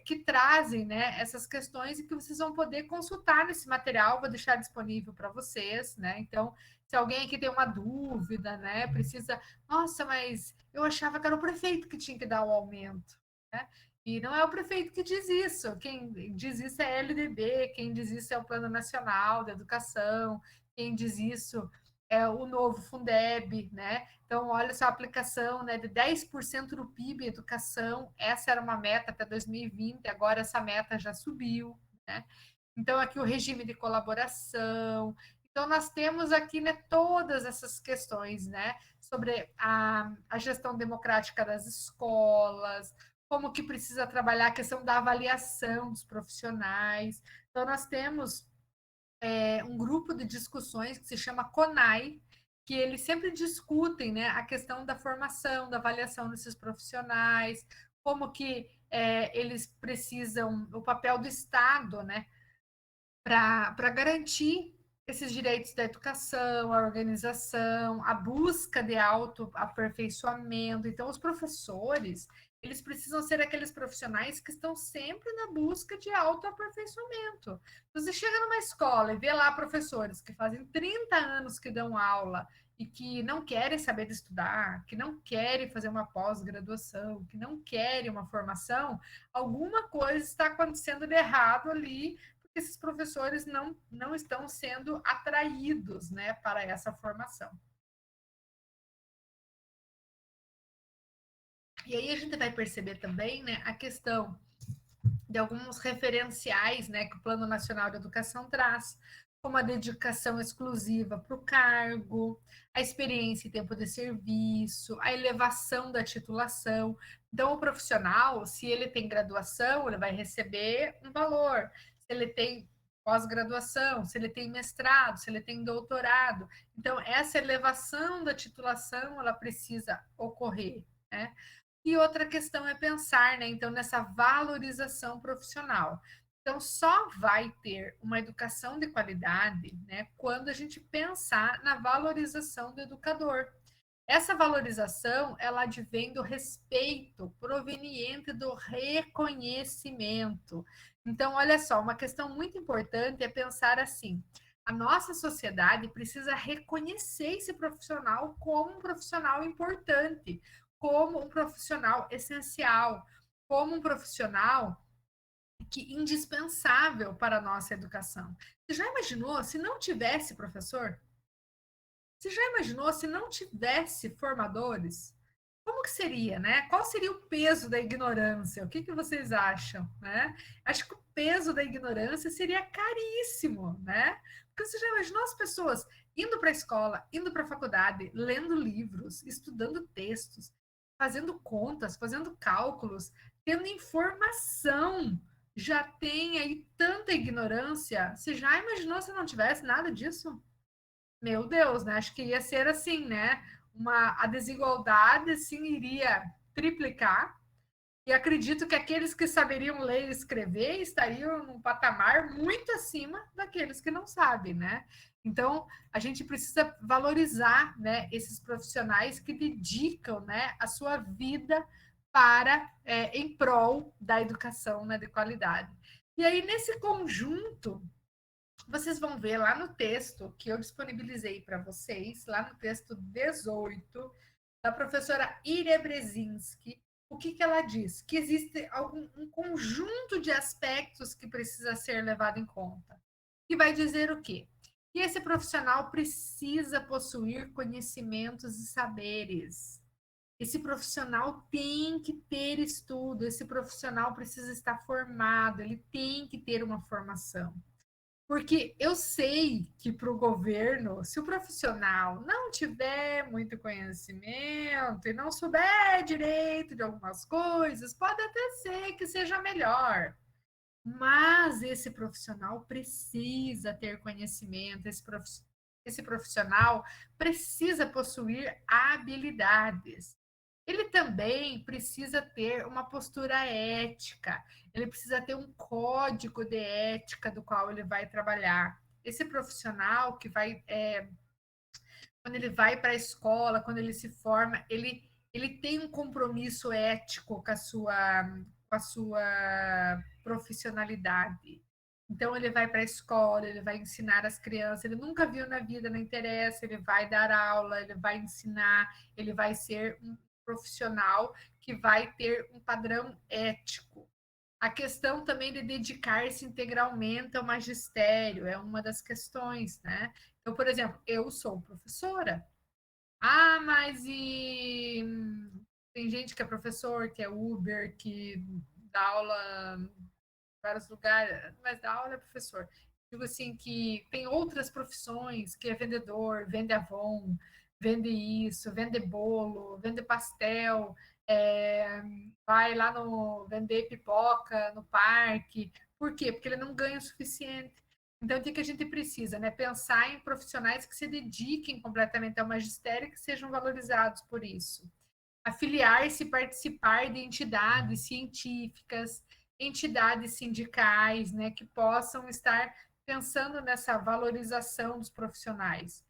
que trazem, né, essas questões e que vocês vão poder consultar nesse material, vou deixar disponível para vocês, né? Então, se alguém aqui tem uma dúvida, né, precisa, nossa, mas eu achava que era o prefeito que tinha que dar o aumento, né? E não é o prefeito que diz isso, quem diz isso é a LDB, quem diz isso é o Plano Nacional de Educação, quem diz isso é o novo Fundeb, né? Então, olha só a aplicação, né, de 10% do PIB em educação, essa era uma meta até 2020, agora essa meta já subiu, né? Então, aqui o regime de colaboração. Então, nós temos aqui, né, todas essas questões, né, sobre a gestão democrática das escolas, como que precisa trabalhar a questão da avaliação dos profissionais. Então, nós temos um grupo de discussões que se chama CONAI, que eles sempre discutem, né, a questão da formação, da avaliação desses profissionais, como que eles precisam, o papel do Estado, né, para garantir esses direitos da educação, a organização, a busca de autoaperfeiçoamento. Então, os professores, eles precisam ser aqueles profissionais que estão sempre na busca de autoaperfeiçoamento. Você chega numa escola e vê lá professores que fazem 30 anos que dão aula e que não querem saber de estudar, que não querem fazer uma pós-graduação, que não querem uma formação, alguma coisa está acontecendo de errado ali, esses professores não estão sendo atraídos, né, para essa formação. E aí a gente vai perceber também, né, a questão de alguns referenciais, né, que o Plano Nacional de Educação traz, como a dedicação exclusiva para o cargo, a experiência e tempo de serviço, a elevação da titulação. Então, o profissional, se ele tem graduação, ele vai receber um valor. Se ele tem pós-graduação, se ele tem mestrado, se ele tem doutorado. Então, essa elevação da titulação, ela precisa ocorrer, né? E outra questão é pensar, né, então, nessa valorização profissional. Então, só vai ter uma educação de qualidade, né, quando a gente pensar na valorização do educador. Essa valorização, ela advém do respeito proveniente do reconhecimento. Então, olha só, uma questão muito importante é pensar assim: a nossa sociedade precisa reconhecer esse profissional como um profissional importante, como um profissional essencial, como um profissional que indispensável para a nossa educação. Você já imaginou se não tivesse professor? Você já imaginou se não tivesse formadores? Como que seria, né? Qual seria o peso da ignorância? O que, que vocês acham, né? Acho que o peso da ignorância seria caríssimo, né? Porque você já imaginou as pessoas indo para a escola, indo para a faculdade, lendo livros, estudando textos, fazendo contas, fazendo cálculos, tendo informação. Já tem aí tanta ignorância. Você já imaginou se não tivesse nada disso? Meu Deus, né? Acho que ia ser assim, né? A desigualdade assim iria triplicar. E acredito que aqueles que saberiam ler e escrever estariam num patamar muito acima daqueles que não sabem, né? Então, a gente precisa valorizar, né, esses profissionais que dedicam, né, a sua vida para em prol da educação, né, de qualidade. E aí, nesse conjunto, vocês vão ver lá no texto que eu disponibilizei para vocês, lá no texto 18, da professora Iria Brzezinski, o que, que ela diz? Que existe um conjunto de aspectos que precisa ser levado em conta. E vai dizer o quê? Que esse profissional precisa possuir conhecimentos e saberes. Esse profissional tem que ter estudo, esse profissional precisa estar formado, ele tem que ter uma formação. Porque eu sei que para o governo, se o profissional não tiver muito conhecimento e não souber direito de algumas coisas, pode até ser que seja melhor. Mas esse profissional precisa ter conhecimento, esse profissional precisa possuir habilidades. Ele também precisa ter uma postura ética, ele precisa ter um código de ética do qual ele vai trabalhar. Esse profissional que vai, quando ele vai para a escola, quando ele se forma, ele tem um compromisso ético com a sua profissionalidade. Então, ele vai para a escola, ele vai ensinar as crianças, ele nunca viu na vida, não interessa, ele vai dar aula, ele vai ensinar, ele vai ser um profissional que vai ter um padrão ético. A questão também de dedicar-se integralmente ao magistério é uma das questões, né? Então, por exemplo, eu sou professora. Ah, mas tem gente que é professor, que é Uber, que dá aula em vários lugares, mas dá aula é professor. Digo assim que tem outras profissões, que é vendedor, vende Avon, vende isso, vende bolo, vende pastel, é, vai lá no vender pipoca no parque. Por quê? Porque ele não ganha o suficiente. Então, o que que a gente precisa, né? Pensar em profissionais que se dediquem completamente ao magistério e que sejam valorizados por isso. Afiliar-se e participar de entidades científicas, entidades sindicais, né, que possam estar pensando nessa valorização dos profissionais.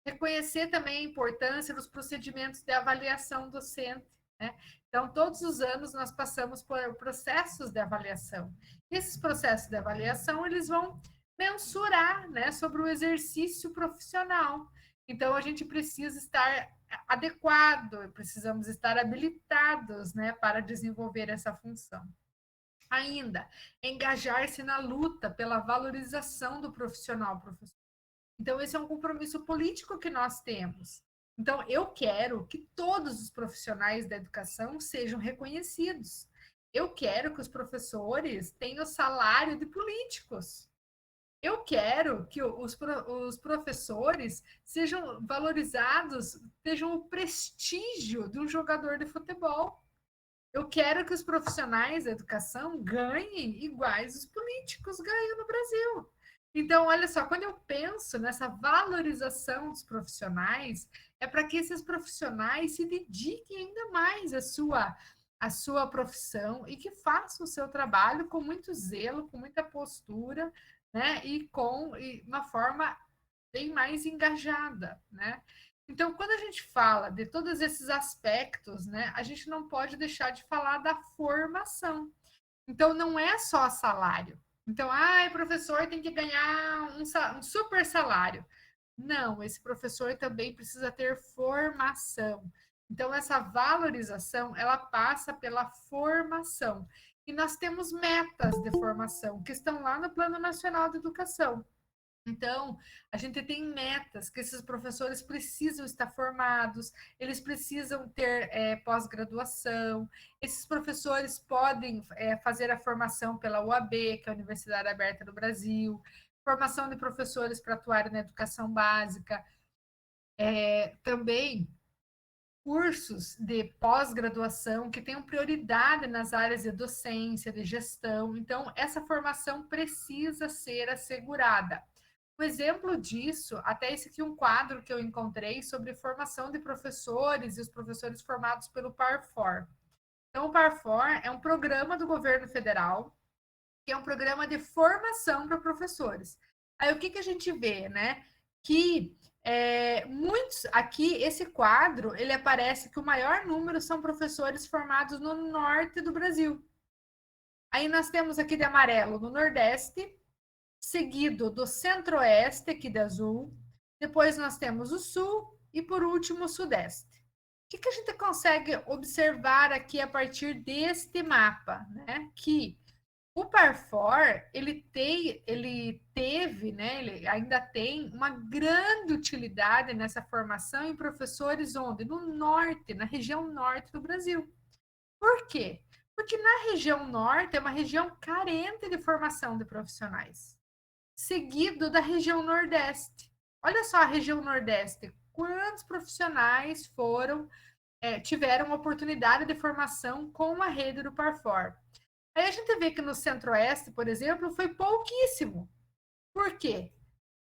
Reconhecer também a importância dos procedimentos de avaliação docente, né? Então, todos os anos nós passamos por processos de avaliação. Esses processos de avaliação, eles vão mensurar, né, sobre o exercício profissional. Então, a gente precisa estar adequado, precisamos estar habilitados, né, para desenvolver essa função. Ainda, engajar-se na luta pela valorização do profissional, professor. Então, esse é um compromisso político que nós temos. Então, eu quero que todos os profissionais da educação sejam reconhecidos. Eu quero que os professores tenham salário de políticos. Eu quero que os professores sejam valorizados, tenham o prestígio de um jogador de futebol. Eu quero que os profissionais da educação ganhem iguais os políticos ganham no Brasil. Então, olha só, quando eu penso nessa valorização dos profissionais, é para que esses profissionais se dediquem ainda mais à sua profissão e que façam o seu trabalho com muito zelo, com muita postura, né? E com uma forma bem mais engajada, né? Então, quando a gente fala de todos esses aspectos, né, a gente não pode deixar de falar da formação. Então, não é só salário. Então, professor tem que ganhar um super salário. Não, esse professor também precisa ter formação. Então, essa valorização, ela passa pela formação. E nós temos metas de formação que estão lá no Plano Nacional de Educação. Então, a gente tem metas que esses professores precisam estar formados, eles precisam ter pós-graduação, esses professores podem fazer a formação pela UAB, que é a Universidade Aberta do Brasil, formação de professores para atuarem na educação básica, também cursos de pós-graduação que tenham prioridade nas áreas de docência, de gestão. Então, essa formação precisa ser assegurada. Um exemplo disso, até esse aqui um quadro que eu encontrei sobre formação de professores e os professores formados pelo PAR4. Então, o PAR4 é um programa do governo federal, que é um programa de formação para professores. Aí o que a gente vê, né? Que muitos aqui, esse quadro, ele aparece que o maior número são professores formados no norte do Brasil. Aí nós temos aqui de amarelo no Nordeste, seguido do Centro-Oeste, aqui de azul. Depois nós temos o Sul e, por último, o Sudeste. O que a gente consegue observar aqui a partir deste mapa, né? Que o Parfor, ele teve, né, ele ainda tem uma grande utilidade nessa formação em professores onde? No norte, na região norte do Brasil. Por quê? Porque na região norte é uma região carente de formação de profissionais, seguido da região nordeste. Olha só a região nordeste, quantos profissionais tiveram oportunidade de formação com a rede do Parfor. Aí a gente vê que no Centro-Oeste, por exemplo, foi pouquíssimo. Por quê?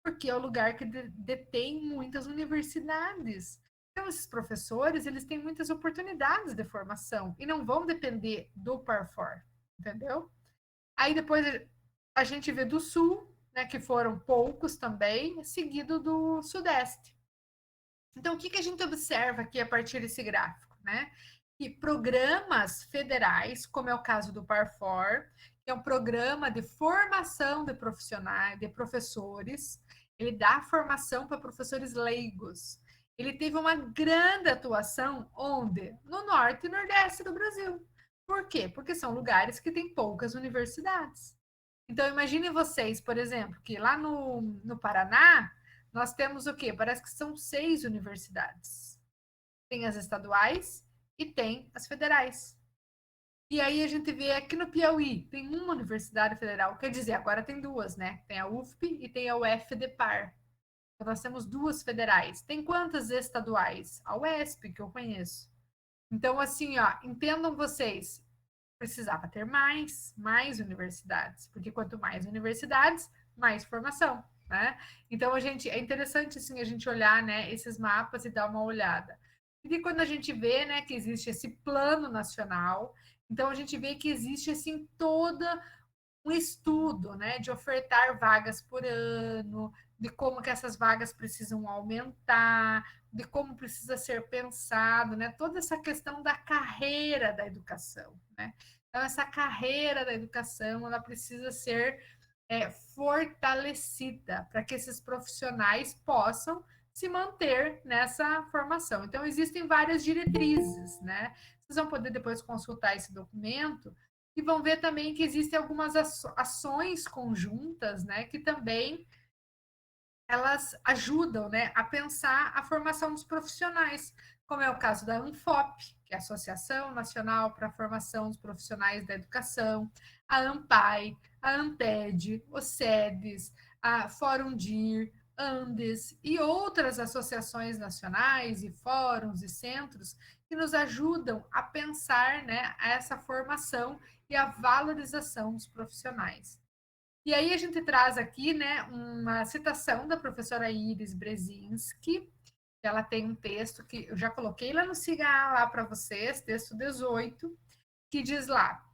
Porque é o lugar que detém muitas universidades. Então, esses professores, eles têm muitas oportunidades de formação e não vão depender do Parfor, entendeu? Aí depois a gente vê do Sul, né, que foram poucos também, seguido do Sudeste. Então, o que a gente observa aqui a partir desse gráfico, né? Que programas federais, como é o caso do Parfor, que é um programa de formação de profissionais, de professores, ele dá formação para professores leigos. Ele teve uma grande atuação onde? No norte e nordeste do Brasil. Por quê? Porque são lugares que têm poucas universidades. Então, imagine vocês, por exemplo, que lá no Paraná, nós temos o quê? Parece que são 6 universidades. Tem as estaduais e tem as federais. E aí a gente vê aqui no Piauí, tem uma universidade federal, quer dizer, agora tem duas, né? Tem a UFP e tem a UFDPAR. Então, nós temos duas federais. Tem quantas estaduais? A UESP, que eu conheço. Então, assim, ó, entendam vocês, precisava ter mais universidades, porque quanto mais universidades, mais formação, né? Então, é interessante, assim, a gente olhar, né, esses mapas e dar uma olhada. E quando a gente vê, né, que existe esse plano nacional, então a gente vê que existe, assim, toda um estudo, né, de ofertar vagas por ano, de como que essas vagas precisam aumentar, de como precisa ser pensado, né, toda essa questão da carreira da educação, né? Então essa carreira da educação, ela precisa ser fortalecida para que esses profissionais possam se manter nessa formação. Então existem várias diretrizes, né? Vocês vão poder depois consultar esse documento e vão ver também que existem algumas ações conjuntas, né, que também elas ajudam, né, a pensar a formação dos profissionais, como é o caso da ANFOP, que é a Associação Nacional para a Formação dos Profissionais da Educação, a ANPAI, a ANTED, o SEDES, a Fórum DIR, Andes e outras associações nacionais e fóruns e centros que nos ajudam a pensar, né, essa formação e a valorização dos profissionais. E aí a gente traz aqui, né, uma citação da professora Iris Brzezinski, que ela tem um texto que eu já coloquei lá no Siga lá para vocês, texto 18, que diz lá,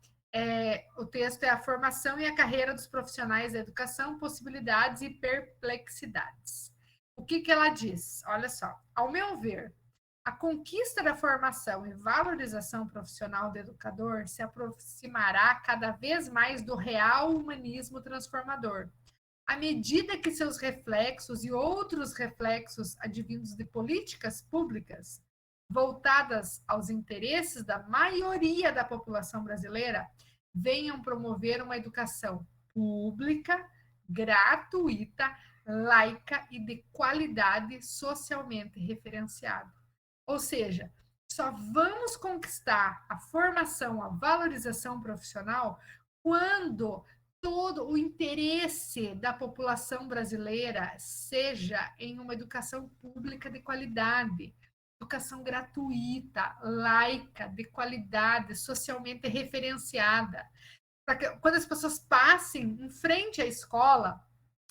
o texto é a formação e a carreira dos profissionais da educação, possibilidades e perplexidades. O que ela diz? Olha só, ao meu ver, a conquista da formação e valorização profissional do educador se aproximará cada vez mais do real humanismo transformador, à medida que seus reflexos e outros reflexos advindos de políticas públicas voltadas aos interesses da maioria da população brasileira venham promover uma educação pública, gratuita, laica e de qualidade socialmente referenciada. Ou seja, só vamos conquistar a formação, a valorização profissional quando todo o interesse da população brasileira seja em uma educação pública de qualidade, educação gratuita, laica, de qualidade, socialmente referenciada. Para que quando as pessoas passem em frente à escola,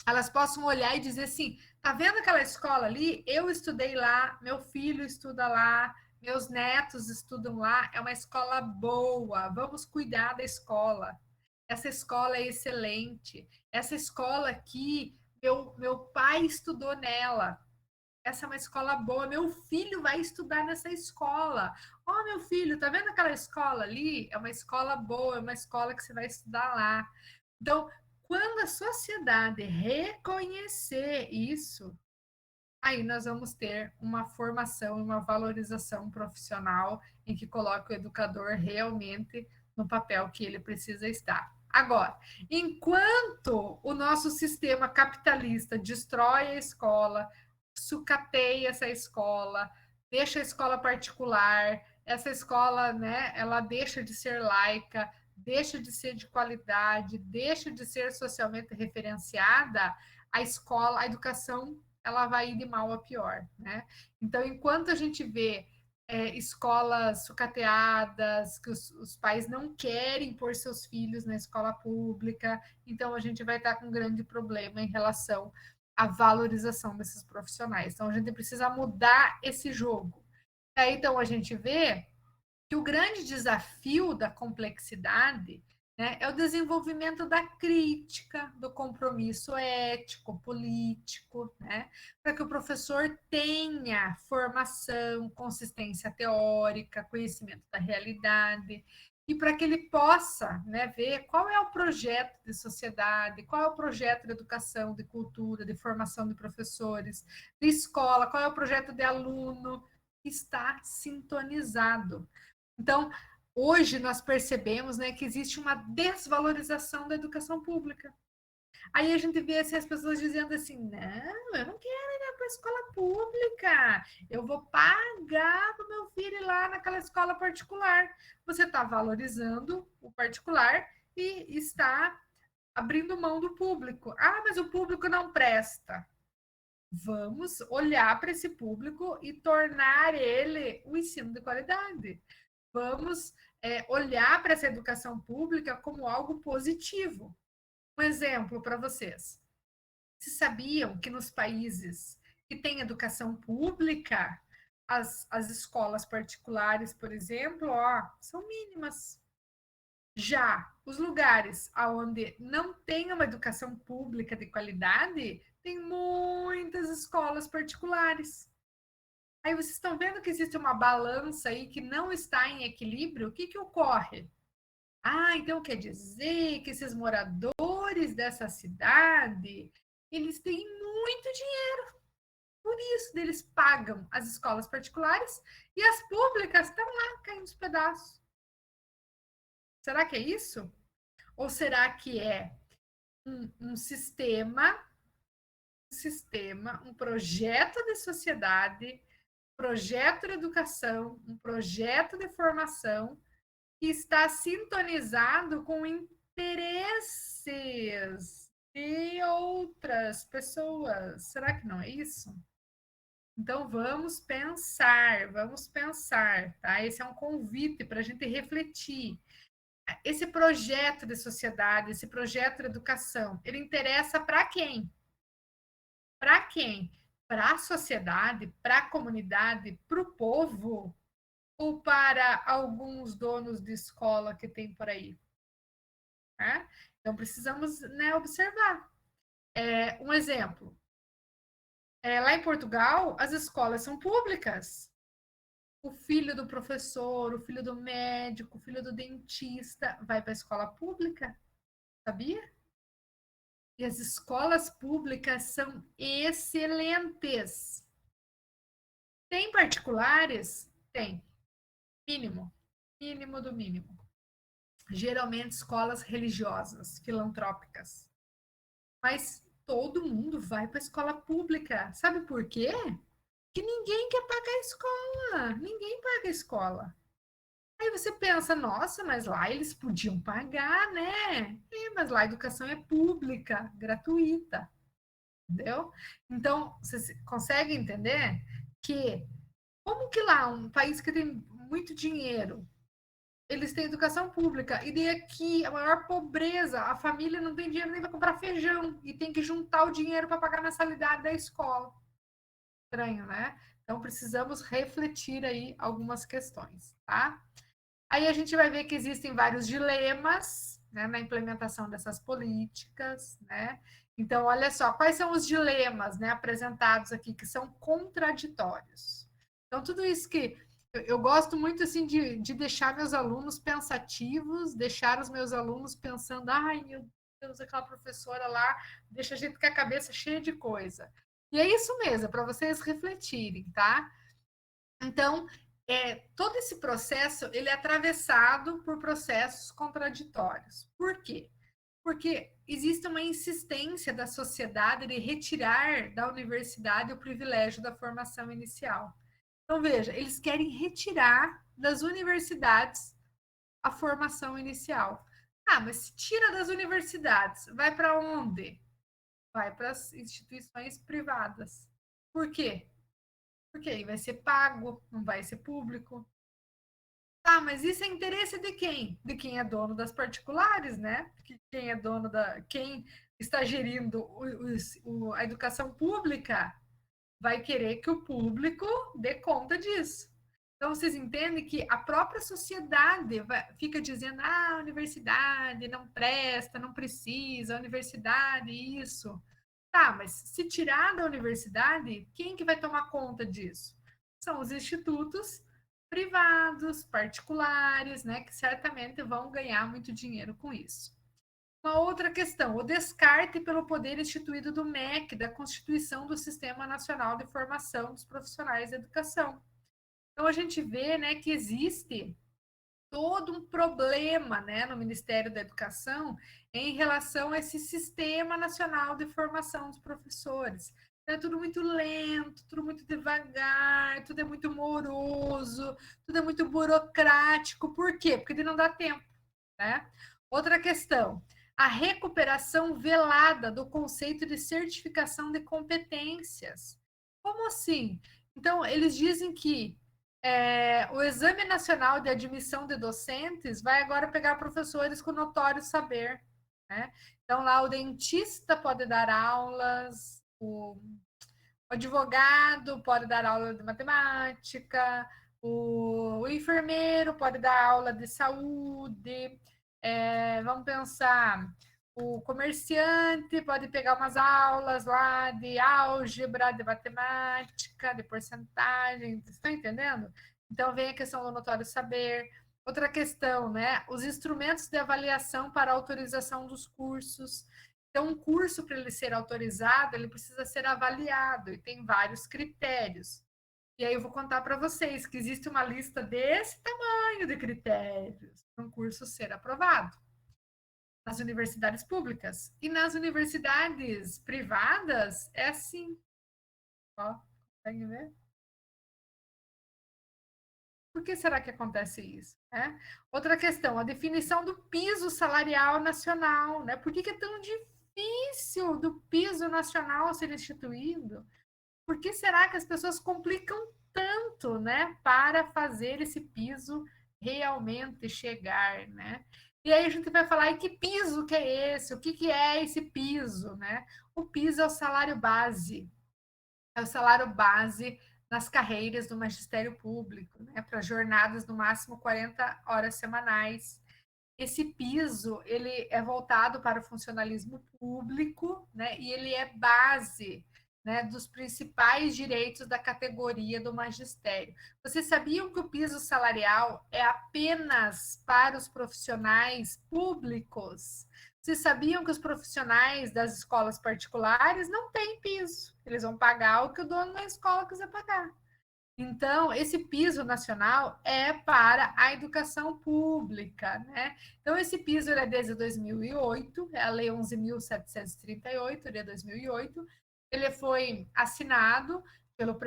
elas possam olhar e dizer assim: tá vendo aquela escola ali? Eu estudei lá, meu filho estuda lá, meus netos estudam lá, é uma escola boa, vamos cuidar da escola. Essa escola é excelente. Essa escola aqui, meu pai estudou nela. Essa é uma escola boa, meu filho vai estudar nessa escola. Ó, oh, meu filho, tá vendo aquela escola ali? É uma escola boa, é uma escola que você vai estudar lá. Então, quando a sociedade reconhecer isso, aí nós vamos ter uma formação e uma valorização profissional em que coloca o educador realmente no papel que ele precisa estar. Agora, enquanto o nosso sistema capitalista destrói a escola, sucateia essa escola, deixa a escola particular, essa escola, né, ela deixa de ser laica, deixa de ser de qualidade, deixa de ser socialmente referenciada, a escola, a educação, ela vai ir de mal a pior, né? Então, enquanto a gente vê escolas sucateadas, que os pais não querem pôr seus filhos na escola pública, então a gente vai estar com um grande problema em relação à valorização desses profissionais. Então, a gente precisa mudar esse jogo. Aí, então, a gente vê que o grande desafio da complexidade, né, é o desenvolvimento da crítica, do compromisso ético, político, né, para que o professor tenha formação, consistência teórica, conhecimento da realidade, e para que ele possa, né, ver qual é o projeto de sociedade, qual é o projeto de educação, de cultura, de formação de professores, de escola, qual é o projeto de aluno, que está sintonizado. Então, hoje nós percebemos, né, que existe uma desvalorização da educação pública. Aí a gente vê assim, as pessoas dizendo assim: não, eu não quero ir para a escola pública, eu vou pagar para o meu filho ir lá naquela escola particular. Você está valorizando o particular e está abrindo mão do público. Ah, mas o público não presta. Vamos olhar para esse público e tornar ele um ensino de qualidade. Vamos olhar para essa educação pública como algo positivo. Um exemplo para vocês. Vocês sabiam que nos países que têm educação pública, as escolas particulares, por exemplo, são mínimas. Já os lugares onde não tem uma educação pública de qualidade, tem muitas escolas particulares. Aí vocês estão vendo que existe uma balança aí que não está em equilíbrio? O que, que ocorre? Ah, então quer dizer que esses moradores dessa cidade, eles têm muito dinheiro. Por isso, eles pagam as escolas particulares e as públicas estão lá caindo os pedaços. Será que é isso? Ou será que é um sistema, um projeto de sociedade, projeto de educação, um projeto de formação que está sintonizado com interesses de outras pessoas? Será que não é isso? Então vamos pensar, tá? Esse é um convite para a gente refletir. Esse projeto de sociedade, esse projeto de educação, ele interessa para quem? Para quem? Para a sociedade, para a comunidade, para o povo ou para alguns donos de escola que tem por aí? Né? Então precisamos, né, observar. Um exemplo: lá em Portugal, as escolas são públicas. O filho do professor, o filho do médico, o filho do dentista vai para a escola pública, sabia? E as escolas públicas são excelentes. Tem particulares? Tem. Mínimo. Mínimo do mínimo. geralmente escolas religiosas, filantrópicas. Mas todo mundo vai para a escola pública. Sabe por quê? Que ninguém quer pagar a escola. Ninguém paga a escola. Aí você pensa, nossa, mas lá eles podiam pagar, né? Mas lá a educação é pública, gratuita, entendeu? Então, você consegue entender que como que lá, um país que tem muito dinheiro, eles têm educação pública, e daí aqui a maior pobreza, a família não tem dinheiro nem para comprar feijão e tem que juntar o dinheiro para pagar a mensalidade da escola. Estranho, né? Então precisamos refletir aí algumas questões, tá? Aí a gente vai ver que existem vários dilemas, né, na implementação dessas políticas, né? Então, olha só, quais são os dilemas, né, apresentados aqui que são contraditórios. Então, tudo isso que eu gosto muito assim de deixar meus alunos pensativos, deixar os meus alunos pensando, ai meu Deus, aquela professora lá deixa a gente com a cabeça cheia de coisa. E é isso mesmo, é para vocês refletirem, tá? Então, todo esse processo ele é atravessado por processos contraditórios. Por quê? Porque existe uma insistência da sociedade de retirar da universidade o privilégio da formação inicial. Então, veja, eles querem retirar das universidades a formação inicial. Ah, mas se tira das universidades, vai para onde? Vai para as instituições privadas. Por quê? Porque aí vai ser pago, não vai ser público. Ah, mas isso é interesse de quem? De quem é dono das particulares, né? Quem é dono da. Quem está gerindo a educação pública vai querer que o público dê conta disso. Então, vocês entendem que a própria sociedade fica dizendo: ah, a universidade não presta, não precisa, a universidade, isso. Tá, mas se tirar da universidade, quem que vai tomar conta disso? São os institutos privados, particulares, né, que certamente vão ganhar muito dinheiro com isso. Uma outra questão, o descarte pelo poder instituído do MEC, da Constituição do Sistema Nacional de Formação dos Profissionais da Educação. Então, a gente vê, né, que existe todo um problema, né, no Ministério da Educação em relação a esse Sistema Nacional de Formação dos Professores. É tudo muito lento, tudo muito devagar, tudo é muito moroso, tudo é muito burocrático. Por quê? Porque ele não dá tempo, né? Outra questão, a recuperação velada do conceito de certificação de competências. Como assim? Então, eles dizem que o Exame Nacional de Admissão de Docentes vai agora pegar professores com notório saber, né? Então, lá o dentista pode dar aulas, o advogado pode dar aula de matemática, o enfermeiro pode dar aula de saúde, vamos pensar, o comerciante pode pegar umas aulas lá de álgebra, de matemática, de porcentagem, estão entendendo? Então vem a questão do notório saber. Outra questão, né? Os instrumentos de avaliação para autorização dos cursos. Então, um curso, para ele ser autorizado, ele precisa ser avaliado e tem vários critérios. E aí eu vou contar para vocês que existe uma lista desse tamanho de critérios para um curso ser aprovado nas universidades públicas. E nas universidades privadas é assim. Ó, consegue ver? Por que será que acontece isso? Né? Outra questão, a definição do piso salarial nacional. Né? Por que é tão difícil do piso nacional ser instituído? Por que será que as pessoas complicam tanto, né, para fazer esse piso realmente chegar, né? E aí a gente vai falar, e que piso que é esse? O que, que é esse piso, né? O piso é o salário base, é o salário base nas carreiras do magistério público, né? Para jornadas no máximo 40 horas semanais. Esse piso, ele é voltado para o funcionalismo público, né? E ele é base, né, dos principais direitos da categoria do magistério. Vocês sabiam que o piso salarial é apenas para os profissionais públicos? Vocês sabiam que os profissionais das escolas particulares não têm piso? Eles vão pagar o que o dono da escola quiser pagar. Então, esse piso nacional é para a educação pública, né? Então, esse piso é desde 2008, é a Lei 11.738, de 2008. Ele foi assinado pelo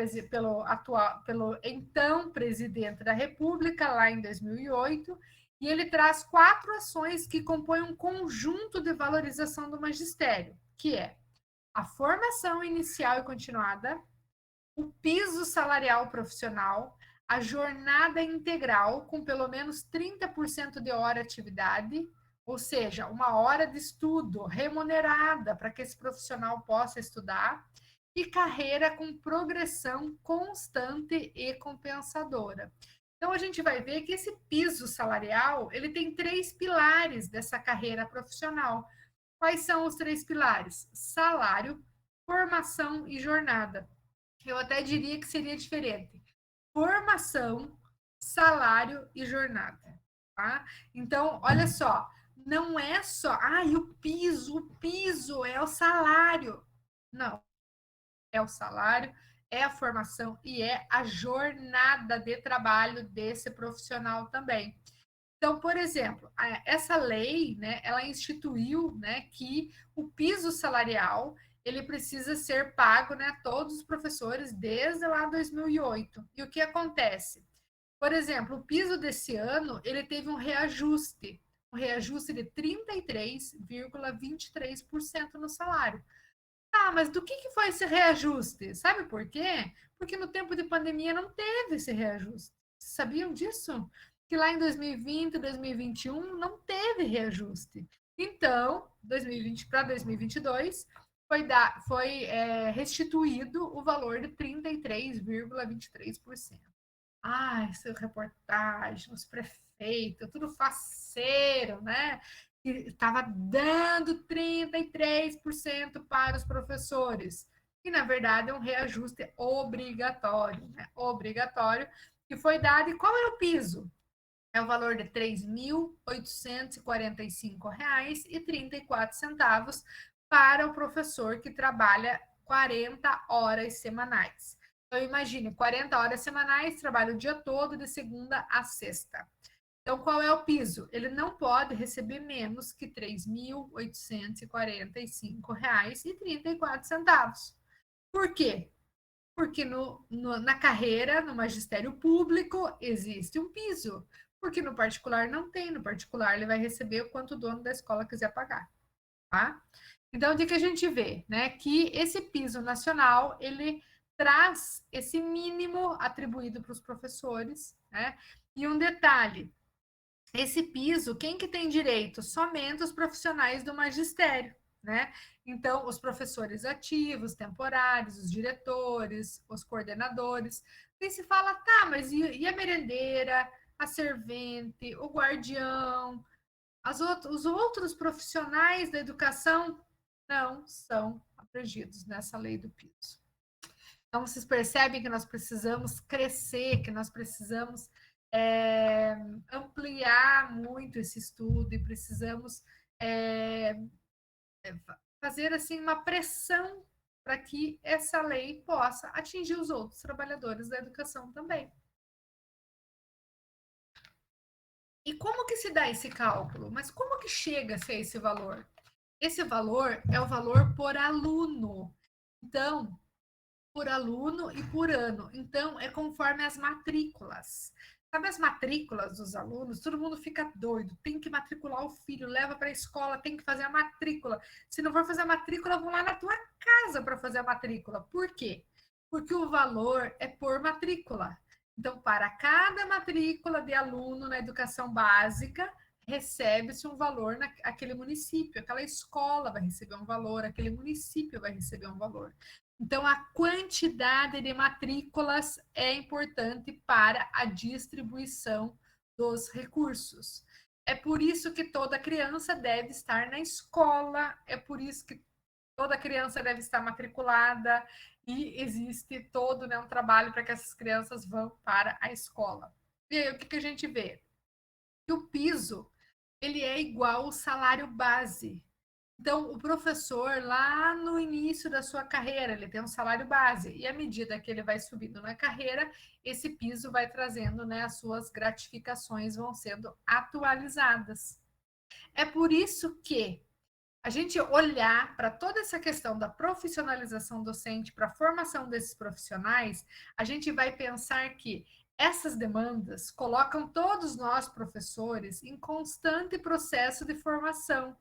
então presidente da República, lá em 2008, e ele traz 4 ações que compõem um conjunto de valorização do magistério, que é a formação inicial e continuada, o piso salarial profissional, a jornada integral, com pelo menos 30% de hora atividade, ou seja, uma hora de estudo remunerada para que esse profissional possa estudar, e carreira com progressão constante e compensadora. Então, a gente vai ver que esse piso salarial, ele tem 3 pilares dessa carreira profissional. Quais são os 3 pilares? Salário, formação e jornada. Eu até diria que seria diferente. Formação, salário e jornada. Tá? Então, olha só, não é só, o piso é o salário. Não, é o salário, é a formação e é a jornada de trabalho desse profissional também. Então, por exemplo, essa lei, né, ela instituiu, né, que o piso salarial ele precisa ser pago, né, a todos os professores desde lá 2008. E o que acontece? Por exemplo, o piso desse ano ele teve um reajuste de 33,23% no salário. Ah, mas do que foi esse reajuste? Sabe por quê? Porque no tempo de pandemia não teve esse reajuste. Sabiam disso? Que lá em 2020, 2021 não teve reajuste. Então, 2020 para 2022 restituído o valor de 33,23%. Ah, essa reportagem, os prefeitos, tudo faceiro, né? Que estava dando 33% para os professores. E, na verdade, é um reajuste obrigatório, né? Obrigatório, que foi dado. E qual é o piso? É o valor de R$ 3.845,34 para o professor que trabalha 40 horas semanais. Então, imagine, 40 horas semanais, trabalha o dia todo, de segunda a sexta. Então, qual é o piso? Ele não pode receber menos que R$ 3.845,34. Por quê? Porque na carreira, no magistério público, existe um piso. Porque no particular não tem. No particular, ele vai receber o quanto o dono da escola quiser pagar. Tá? Então, o que a gente vê? Né? Que esse piso nacional, ele traz esse mínimo atribuído para os professores. Né? E um detalhe, esse piso, quem que tem direito? Somente os profissionais do magistério, né? Então, os professores ativos, temporários, os diretores, os coordenadores. E se fala, tá, mas e a merendeira, a servente, o guardião, os outros profissionais da educação não são abrangidos nessa lei do piso. Então, vocês percebem que nós precisamos crescer, que nós precisamos é, ampliar muito esse estudo e precisamos é, fazer assim uma pressão para que essa lei possa atingir os outros trabalhadores da educação também. E como que se dá esse cálculo? Mas como que chega a ser esse valor? Esse valor é o valor por aluno. Então, por aluno e por ano. Então, é conforme as matrículas. Sabe as matrículas dos alunos? Todo mundo fica doido. Tem que matricular o filho, leva para a escola, tem que fazer a matrícula. Se não for fazer a matrícula, vão lá na tua casa para fazer a matrícula. Por quê? Porque o valor é por matrícula. Então, para cada matrícula de aluno na educação básica, recebe-se um valor naquele município. Aquela escola vai receber um valor, aquele município vai receber um valor. Então, a quantidade de matrículas é importante para a distribuição dos recursos. É por isso que toda criança deve estar na escola, é por isso que toda criança deve estar matriculada e existe todo, né, um trabalho para que essas crianças vão para a escola. E aí, o que a gente vê? Que o piso ele é igual ao salário base. Então, o professor, lá no início da sua carreira, ele tem um salário base, e à medida que ele vai subindo na carreira, esse piso vai trazendo, né, as suas gratificações vão sendo atualizadas. É por isso que a gente olhar para toda essa questão da profissionalização docente, para a formação desses profissionais, a gente vai pensar que essas demandas colocam todos nós, professores, em constante processo de formação.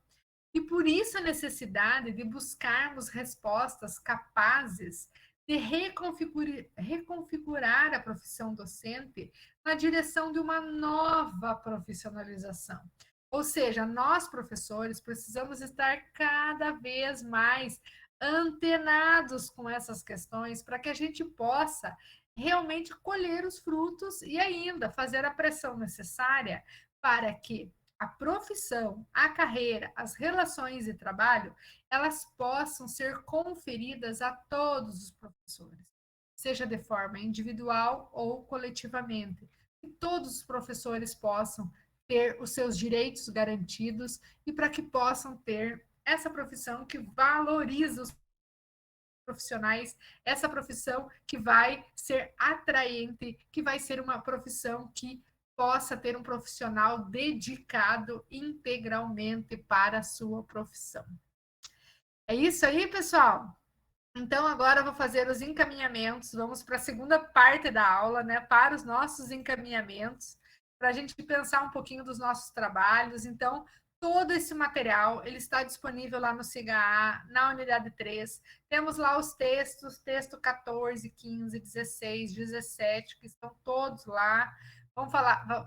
E por isso a necessidade de buscarmos respostas capazes de reconfigurar a profissão docente na direção de uma nova profissionalização. Ou seja, nós, professores, precisamos estar cada vez mais antenados com essas questões para que a gente possa realmente colher os frutos e ainda fazer a pressão necessária para que a profissão, a carreira, as relações de trabalho, elas possam ser conferidas a todos os professores, seja de forma individual ou coletivamente. Que todos os professores possam ter os seus direitos garantidos e para que possam ter essa profissão que valoriza os profissionais, essa profissão que vai ser atraente, que vai ser uma profissão que possa ter um profissional dedicado integralmente para a sua profissão. É isso aí, pessoal? Então, agora eu vou fazer os encaminhamentos. Vamos para a segunda parte da aula, né? Para os nossos encaminhamentos, para a gente pensar um pouquinho dos nossos trabalhos. Então, todo esse material ele está disponível lá no SIGA, na unidade 3. Temos lá os textos, texto 14, 15, 16, 17, que estão todos lá.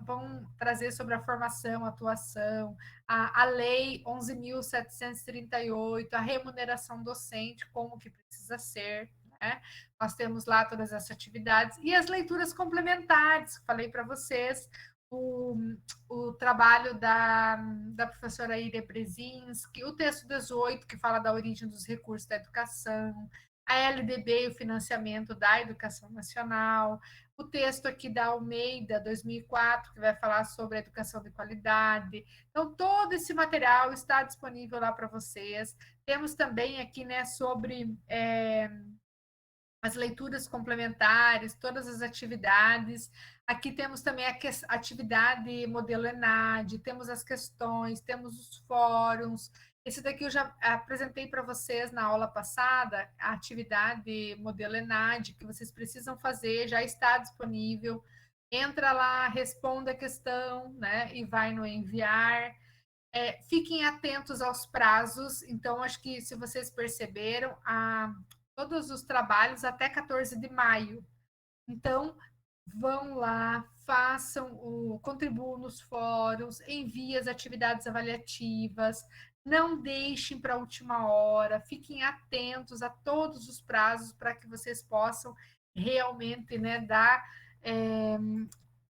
Vamos trazer sobre a formação, atuação, a lei 11.738, a remuneração docente, como que precisa ser, né? Nós temos lá todas essas atividades e as leituras complementares, que falei para vocês, o trabalho da professora Iria Brzezinski, o texto 18, que fala da origem dos recursos da educação, a LDB e o financiamento da educação nacional, o texto aqui da Almeida, 2004, que vai falar sobre a educação de qualidade. Então, todo esse material está disponível lá para vocês. Temos também aqui, né, sobre as leituras complementares, todas as atividades. Aqui temos também a atividade modelo ENAD, temos as questões, temos os fóruns. Esse daqui eu já apresentei para vocês na aula passada, a atividade modelo ENAD, que vocês precisam fazer, já está disponível. Entra lá, responda a questão, né, e vai no enviar. Fiquem atentos aos prazos. Então, acho que se vocês perceberam, todos os trabalhos até 14 de maio. Então, vão lá, contribuam nos fóruns, enviem as atividades avaliativas, não deixem para a última hora, fiquem atentos a todos os prazos para que vocês possam realmente, né,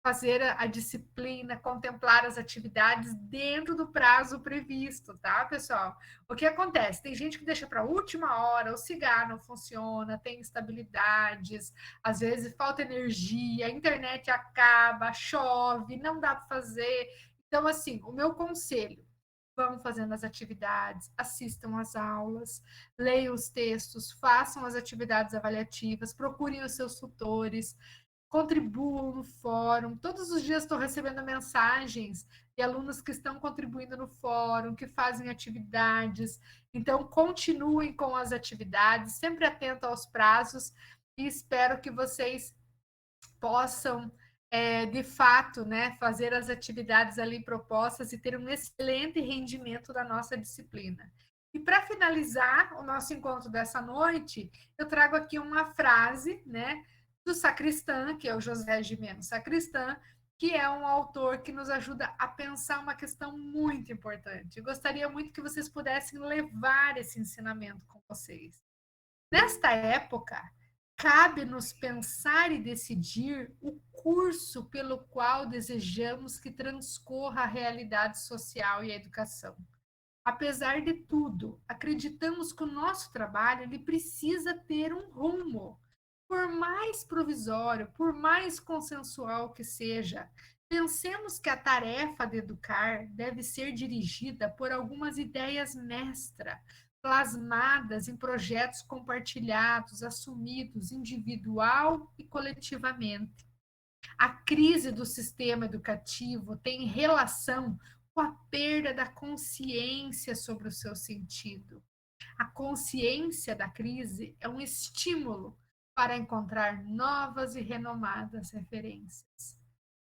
fazer a disciplina, contemplar as atividades dentro do prazo previsto, tá, pessoal? O que acontece? Tem gente que deixa para a última hora, o cigarro não funciona, tem instabilidades, às vezes falta energia, a internet acaba, chove, não dá para fazer. Então, assim, o meu conselho, vão fazendo as atividades, assistam às aulas, leiam os textos, façam as atividades avaliativas, procurem os seus tutores, contribuam no fórum. Todos os dias estou recebendo mensagens de alunos que estão contribuindo no fórum, que fazem atividades. Então, continuem com as atividades, sempre atento aos prazos, e espero que vocês possam, de fato, né, fazer as atividades ali propostas e ter um excelente rendimento da nossa disciplina. E para finalizar o nosso encontro dessa noite, eu trago aqui uma frase, né, do sacristã, que é o José Gimeno Sacristã, que é um autor que nos ajuda a pensar uma questão muito importante. Eu gostaria muito que vocês pudessem levar esse ensinamento com vocês. Nesta época, cabe-nos pensar e decidir o curso pelo qual desejamos que transcorra a realidade social e a educação. Apesar de tudo, acreditamos que o nosso trabalho ele precisa ter um rumo. Por mais provisório, por mais consensual que seja, Pensemos que a tarefa de educar deve ser dirigida por algumas ideias mestra, plasmadas em projetos compartilhados, assumidos individual e coletivamente. A crise do sistema educativo tem relação com a perda da consciência sobre o seu sentido. A consciência da crise é um estímulo para encontrar novas e renomadas referências.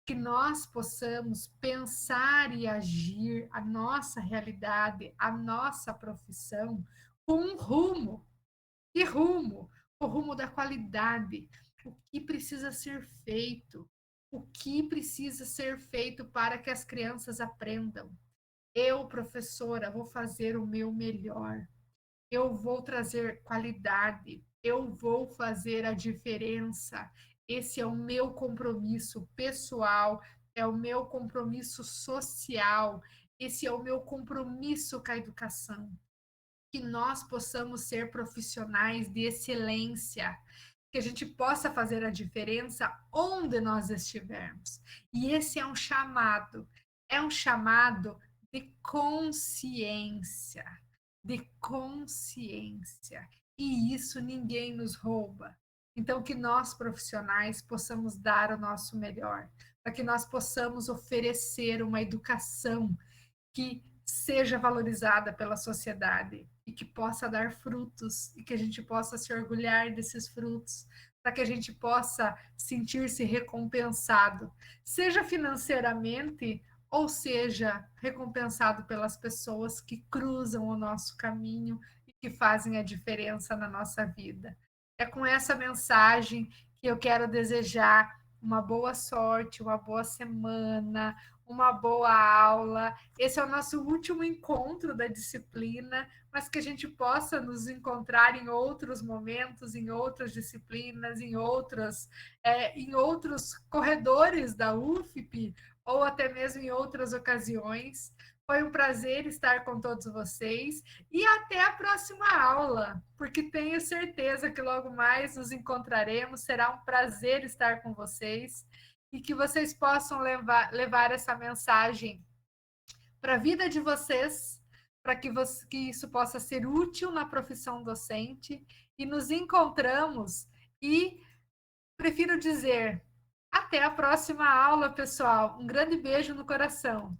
Que nós possamos pensar e agir a nossa realidade, a nossa profissão, com um rumo. Que rumo? O rumo da qualidade. O que precisa ser feito? O que precisa ser feito para que as crianças aprendam? Eu, professora, vou fazer o meu melhor. Eu vou trazer qualidade, eu vou fazer a diferença. Esse é o meu compromisso pessoal, é o meu compromisso social, esse é o meu compromisso com a educação. Que nós possamos ser profissionais de excelência, que a gente possa fazer a diferença onde nós estivermos. E esse é um chamado de consciência, de consciência. E isso ninguém nos rouba. Então, que nós profissionais possamos dar o nosso melhor, para que nós possamos oferecer uma educação que seja valorizada pela sociedade e que possa dar frutos e que a gente possa se orgulhar desses frutos, para que a gente possa sentir-se recompensado, seja financeiramente ou seja recompensado pelas pessoas que cruzam o nosso caminho e que fazem a diferença na nossa vida. É com essa mensagem que eu quero desejar uma boa sorte, uma boa semana, uma boa aula. Esse é o nosso último encontro da disciplina, mas que a gente possa nos encontrar em outros momentos, em outras disciplinas, em outros corredores da UFP, ou até mesmo em outras ocasiões. Foi um prazer estar com todos vocês e até a próxima aula, porque tenho certeza que logo mais nos encontraremos. Será um prazer estar com vocês e que vocês possam levar essa mensagem para a vida de vocês, para que isso possa ser útil na profissão docente. E nos encontramos e prefiro dizer até a próxima aula, pessoal. Um grande beijo no coração.